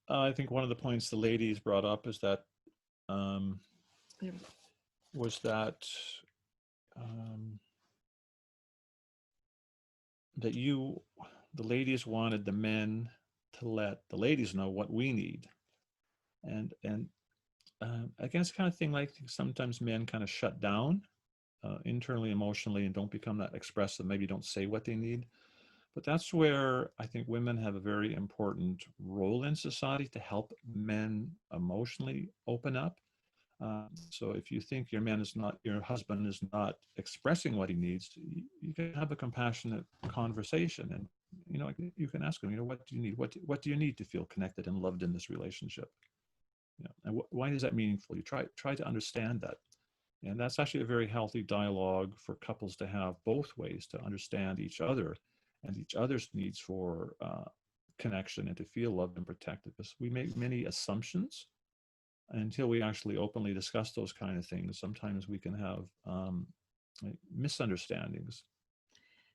I think one of the points the ladies brought up is that that the ladies wanted the men to let the ladies know what we need, and again, it's kind of thing like sometimes men kind of shut down internally, emotionally, and don't become that expressive. Maybe don't say what they need. But that's where I think women have a very important role in society to help men emotionally open up. So if you think your husband is not expressing what he needs, you can have a compassionate conversation, and you know, you can ask him, you know, what do you need? What do you need to feel connected and loved in this relationship? You know, and why is that meaningful? You try to understand that. And that's actually a very healthy dialogue for couples to have both ways, to understand each other and each other's needs for connection and to feel loved and protected. Because we make many assumptions until we actually openly discuss those kind of things. Sometimes we can have misunderstandings.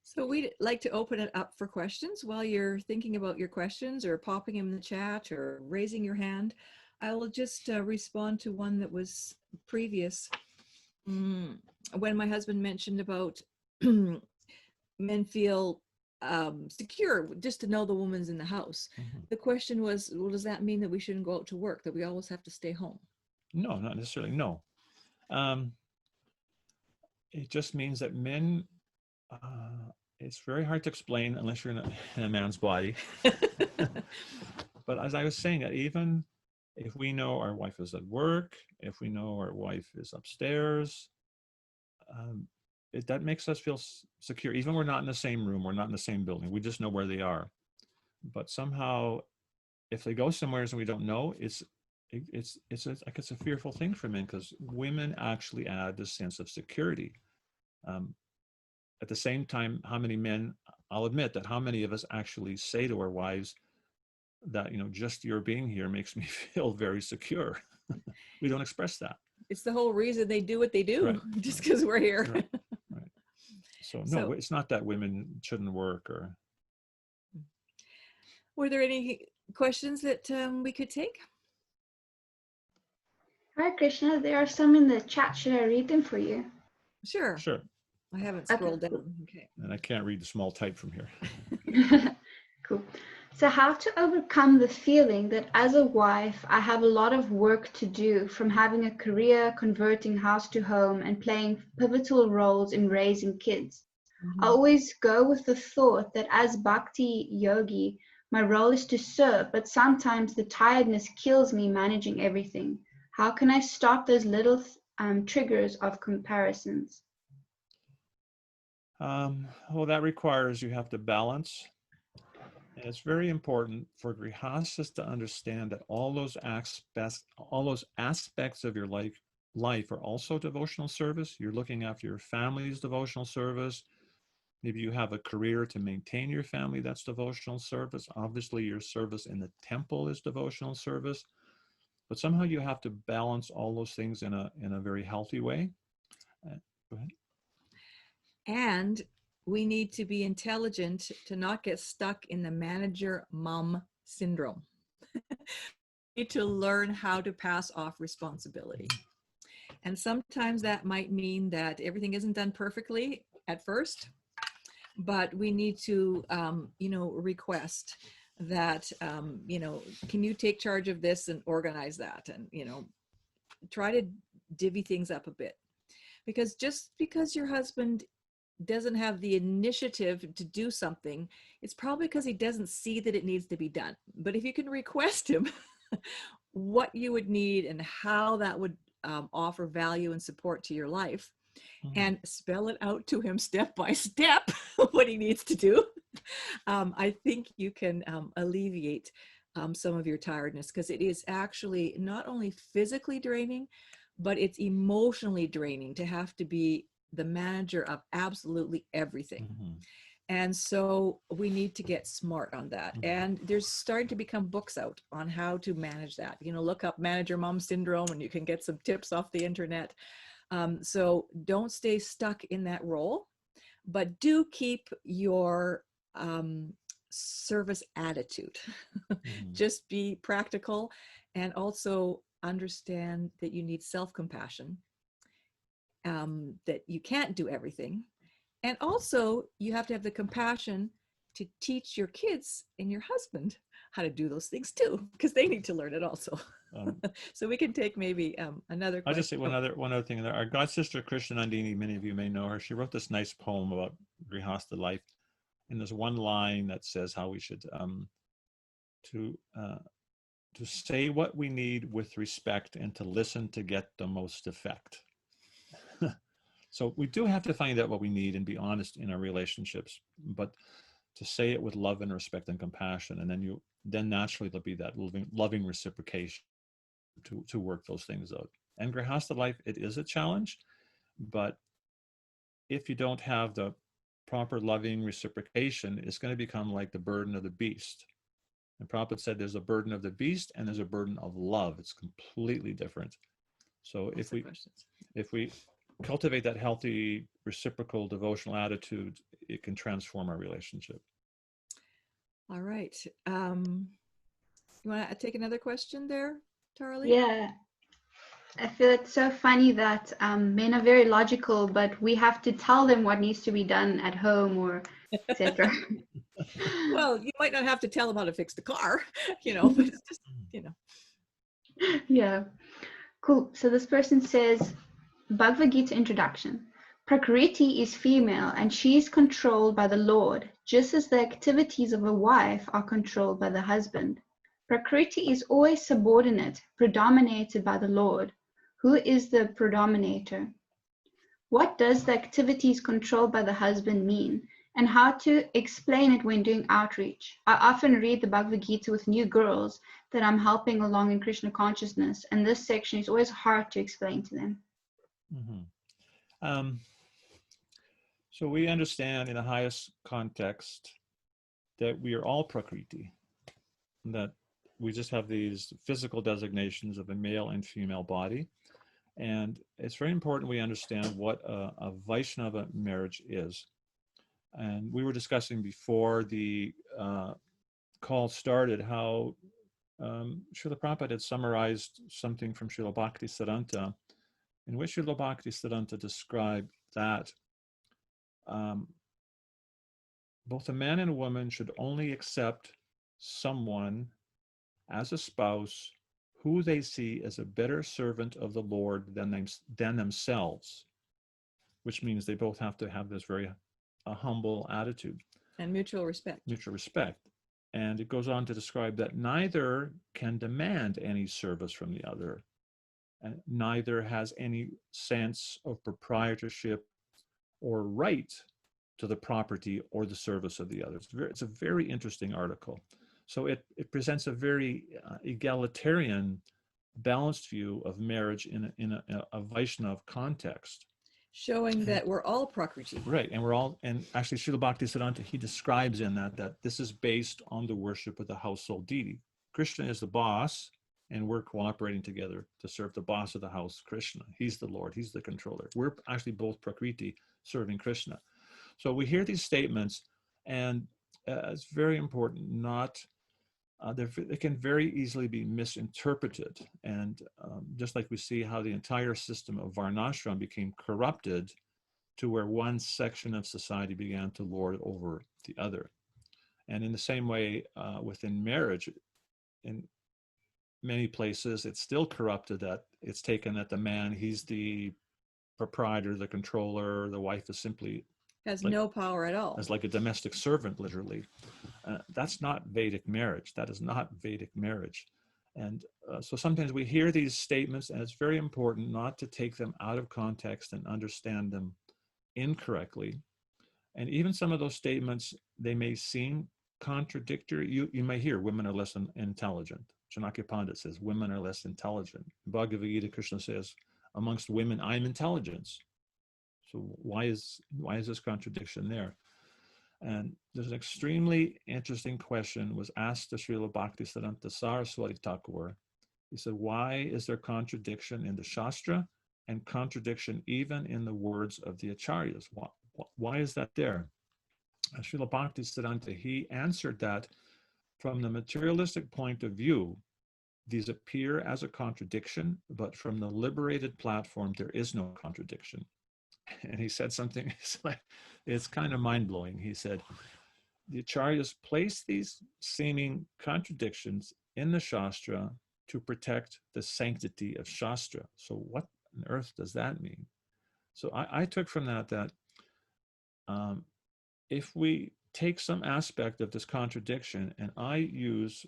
So we'd like to open it up for questions. While you're thinking about your questions or popping them in the chat or raising your hand, I will just respond to one that was previous. When my husband mentioned about men feel secure just to know the woman's in the house. The question was, well, does that mean that we shouldn't go out to work, that we always have to stay home? No, not necessarily, no. It just means that men, it's very hard to explain unless you're in a man's body. But as I was saying, even if we know our wife is at work, if we know our wife is upstairs, that makes us feel secure. Even we're not in the same room, we're not in the same building, we just know where they are. But somehow, if they go somewhere and we don't know, it's a fearful thing for men, because women actually add this sense of security. At the same time, how many men, I'll admit that how many of us actually say to our wives that, you know, just your being here makes me feel very secure. We don't express that. It's the whole reason they do what they do, right, just because we're here. Right. So no, it's not that women shouldn't work or. Were there any questions that we could take? Hi, Krishna. There are some in the chat. Should I read them for you? Sure. Sure. I haven't scrolled down. Okay. And I can't read the small type from here. Cool. So how to overcome the feeling that as a wife, I have a lot of work to do, from having a career, converting house to home, and playing pivotal roles in raising kids. I always go with the thought that as bhakti yogi, my role is to serve, but sometimes the tiredness kills me managing everything. How can I stop those little triggers of comparisons? Well, that requires you have to balance. And it's very important for grihastas to understand that all those aspects of your life are also devotional service. You're looking after your family's devotional service. Maybe you have a career to maintain your family, that's devotional service. Obviously, your service in the temple is devotional service. But somehow you have to balance all those things in a very healthy way. Go ahead. And we need to be intelligent to not get stuck in the manager mom syndrome. We need to learn how to pass off responsibility. And sometimes that might mean that everything isn't done perfectly at first, but we need to, request that, can you take charge of this and organize that, and, try to divvy things up a bit. Because just because your husband doesn't have the initiative to do something, it's probably because he doesn't see that it needs to be done. But if you can request him what you would need and how that would offer value and support to your life, and spell it out to him step by step what he needs to do, I think you can alleviate some of your tiredness, because it is actually not only physically draining, but it's emotionally draining to have to be the manager of absolutely everything. And so we need to get smart on that. And there's starting to become books out on how to manage that. Look up manager mom syndrome and you can get some tips off the internet. So don't stay stuck in that role, but do keep your service attitude. Just be practical, and also understand that you need self-compassion, that you can't do everything. And also you have to have the compassion to teach your kids and your husband how to do those things too, because they need to learn it also. So we can take maybe another question. I'll just say one other thing. Our god sister Krishnanandini, many of you may know her, she wrote this nice poem about Grihastha life. And there's one line that says how we should to say what we need with respect and to listen to get the most effect. So we do have to find out what we need and be honest in our relationships, but to say it with love and respect and compassion, and then naturally there'll be that loving reciprocation to work those things out. And Grihastha life, it is a challenge, but if you don't have the proper loving reciprocation, it's going to become like the burden of the beast. And Prabhupada said there's a burden of the beast and there's a burden of love. It's completely different. So if we cultivate that healthy, reciprocal, devotional attitude, it can transform our relationship. All right. You want to take another question there, Tarly? Yeah. I feel it's so funny that men are very logical, but we have to tell them what needs to be done at home or etc. Well, you might not have to tell them how to fix the car, but it's just, Yeah. Cool. So this person says, Bhagavad Gita introduction. Prakriti is female and she is controlled by the Lord, just as the activities of a wife are controlled by the husband. Prakriti is always subordinate, predominated by the Lord. Who is the predominator? What does the activities controlled by the husband mean, and how to explain it when doing outreach? I often read the Bhagavad Gita with new girls that I'm helping along in Krishna consciousness, and this section is always hard to explain to them. So we understand in the highest context that we are all Prakriti, that we just have these physical designations of a male and female body. And it's very important we understand what a Vaishnava marriage is. And we were discussing before the call started how Srila Prabhupada had summarized something from Srila Bhakti Siddhanta, in which Srila Bhakti Siddhanta described that both a man and a woman should only accept someone as a spouse who they see as a better servant of the Lord than themselves, which means they both have to have this very humble attitude. And mutual respect. Mutual respect. And it goes on to describe that neither can demand any service from the other, and neither has any sense of proprietorship or right to the property or the service of the other. It's a very interesting article. So it presents a very egalitarian, balanced view of marriage in a Vaishnava context. Showing that we're all Prakriti. Right, and we're all, and actually Srila Bhaktisiddhanta, he describes in that this is based on the worship of the household deity. Krishna is the boss, and we're cooperating together to serve the boss of the house, Krishna. He's the Lord, he's the controller. We're actually both Prakriti serving Krishna. So we hear these statements, and it's very important not, they can very easily be misinterpreted. And just like we see how the entire system of Varnashram became corrupted to where one section of society began to lord over the other. And in the same way, within marriage, in many places, it's still corrupted, that it's taken that the man, he's the proprietor, the controller, the wife is simply Has like, no power at all. as like a domestic servant, literally. That's not Vedic marriage. That is not Vedic marriage. And so sometimes we hear these statements, and it's very important not to take them out of context and understand them incorrectly. And even some of those statements, they may seem contradictory. You may hear women are less intelligent. Chanakya Pandit says women are less intelligent. Bhagavad Gita, Krishna says, amongst women, I'm intelligence. So why is this contradiction there? And there's an extremely interesting question was asked to Srila Bhaktisiddhanta Saraswati Thakur. He said, why is there contradiction in the Shastra and contradiction even in the words of the Acharyas? Why is that there? And Srila Bhaktisiddhanta, he answered that from the materialistic point of view, these appear as a contradiction, but from the liberated platform, there is no contradiction. And he said something, it's kind of mind-blowing. He said, the Acharyas place these seeming contradictions in the Shastra to protect the sanctity of Shastra. So what on earth does that mean? So I took from that if we take some aspect of this contradiction and I use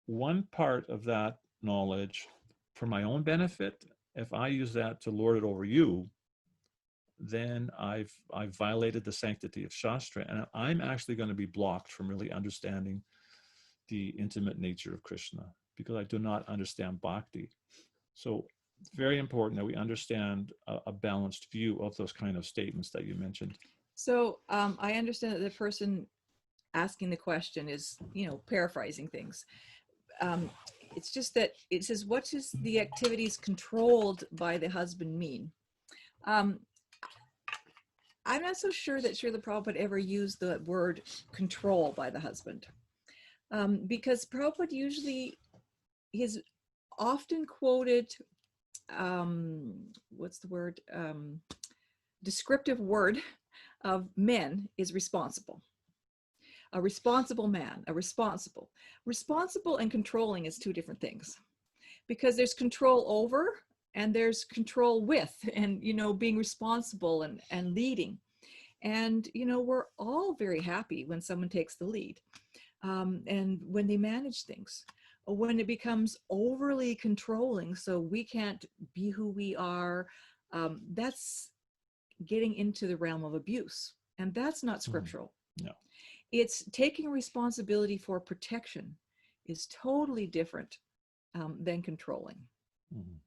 one part of that knowledge for my own benefit, if I use that to lord it over you, then I've violated the sanctity of Shastra, and I'm actually going to be blocked from really understanding the intimate nature of Krishna, because I do not understand bhakti. So it's very important that we understand a balanced view of those kind of statements that you mentioned. So I understand that the person asking the question is, paraphrasing things. It's just that it says, what does the activities controlled by the husband mean? I'm not so sure that Srila Prabhupada ever used the word control by the husband, because Prabhupada usually is often quoted, what's the word? Descriptive word of men is responsible. A responsible man, responsible and controlling is two different things, because there's control over and there's control with, and, being responsible and leading. And, we're all very happy when someone takes the lead, and when they manage things. When it becomes overly controlling, so we can't be who we are, that's getting into the realm of abuse. And that's not scriptural. No. It's taking responsibility for protection is totally different than controlling. Mm-hmm.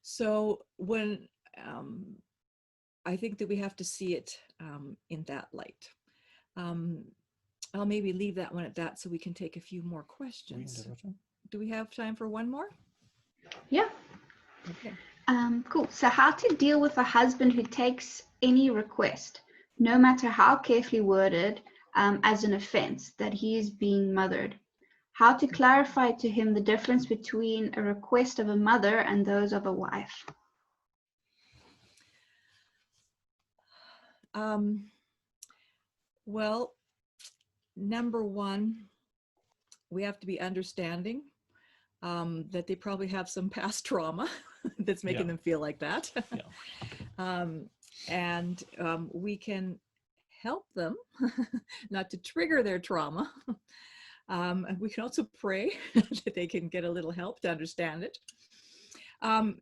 So when I think that we have to see it in that light. I'll maybe leave that one at that so we can take a few more questions. Do we have time for one more? Yeah. Okay. Cool. So how to deal with a husband who takes any request, no matter how carefully worded, as an offense that he is being mothered. How to clarify to him the difference between a request of a mother and those of a wife. Well, number one, we have to be understanding that they probably have some past trauma that's making them feel like that. And we can help them not to trigger their trauma. And we can also pray that they can get a little help to understand it.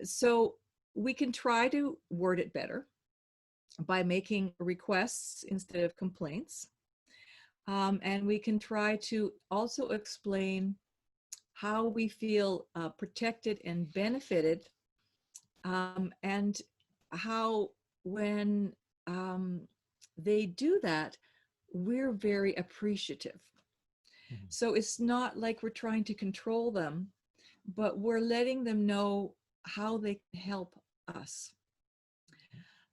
So we can try to word it better by making requests instead of complaints. And we can try to also explain how we feel protected and benefited, and how when they do that, we're very appreciative. So it's not like we're trying to control them, but we're letting them know how they can help us.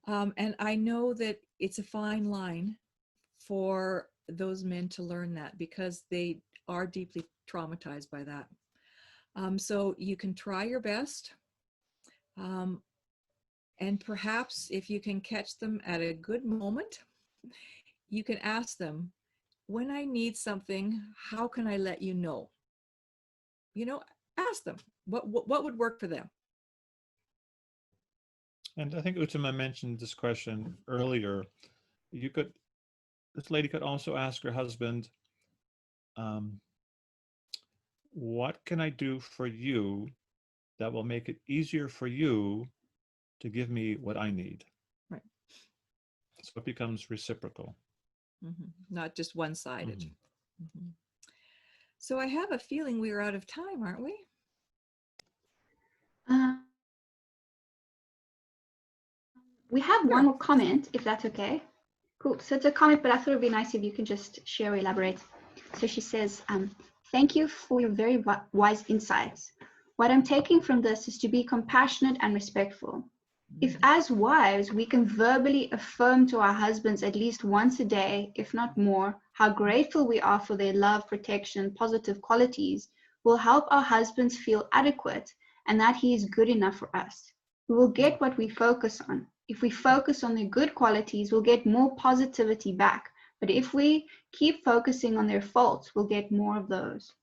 And I know that it's a fine line for those men to learn that, because they are deeply traumatized by that. So you can try your best. And perhaps if you can catch them at a good moment, you can ask them, when I need something, how can I let you know? You know, ask them what would work for them. And I think Uttama mentioned this question earlier. This lady could also ask her husband, what can I do for you that will make it easier for you to give me what I need? Right. So it becomes reciprocal. Not just one-sided. So I have a feeling we are out of time, aren't we? We have one more comment, if that's okay. Cool. So it's a comment, but I thought it'd be nice if you can just share or elaborate. So she says, thank you for your very wise insights. What I'm taking from this is to be compassionate and respectful. If as wives, we can verbally affirm to our husbands at least once a day, if not more, how grateful we are for their love, protection, positive qualities, will help our husbands feel adequate and that he is good enough for us. We will get what we focus on. If we focus on their good qualities, we'll get more positivity back. But if we keep focusing on their faults, we'll get more of those.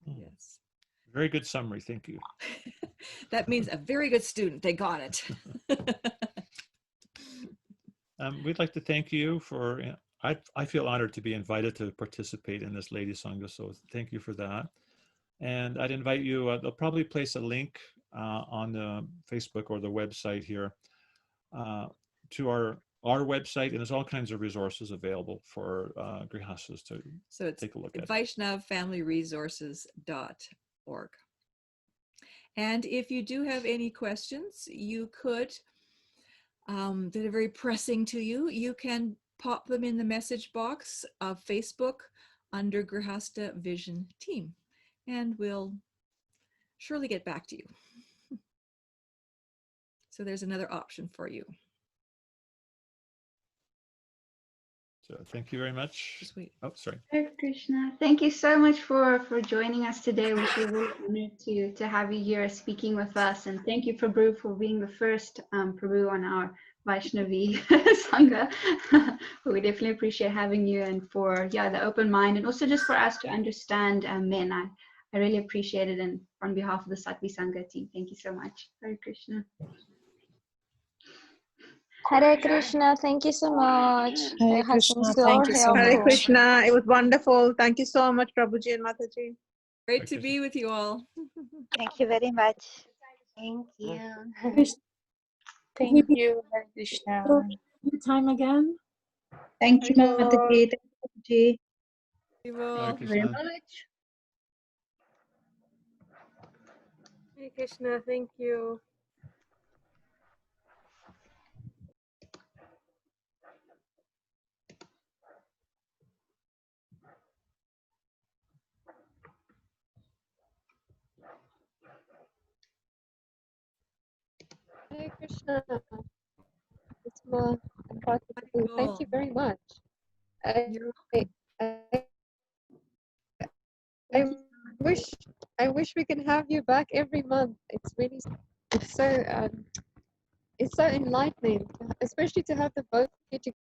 Yes. Very good summary. Thank you. That means a very good student. They got it. We'd like to thank you for, I feel honored to be invited to participate in this Lady Sangha, so thank you for that. And I'd invite you, they'll probably place a link on the Facebook or the website here to our website, and there's all kinds of resources available for grihastas to take a look at. VaishnavFamilyResources.org. And if you do have any questions, you could, that are very pressing to you, you can pop them in the message box of Facebook under Grihasta Vision Team, and we'll surely get back to you. So there's another option for you. So thank you very much. Sweet. Oh, sorry. Hare Krishna. Thank you so much for joining us today. We feel really honored to have you here speaking with us. And thank you, Prabhu, for being the first Prabhu on our Vaishnavi Sangha. We definitely appreciate having you, and for the open mind, and also just for us to understand men. I really appreciate it. And on behalf of the Sattvi Sangha team, thank you so much. Hare Krishna. Hare Krishna, thank you so much. Hare It has been Krishna, so thank you so helpful. Hare Krishna. It was wonderful. Thank you so much, Prabhuji and Mataji. Great to be with you all. Thank you very much. Thank you. Thank you, Hare Krishna. Your time again. Thank you, Mataji. Thank you, Hare Thank you very Krishna. much. Hare Krishna. Thank you. Hare Krishna. Uttama and Partha, thank you very much. I wish we can have you back every month. It's so enlightening, especially to have the both of you together.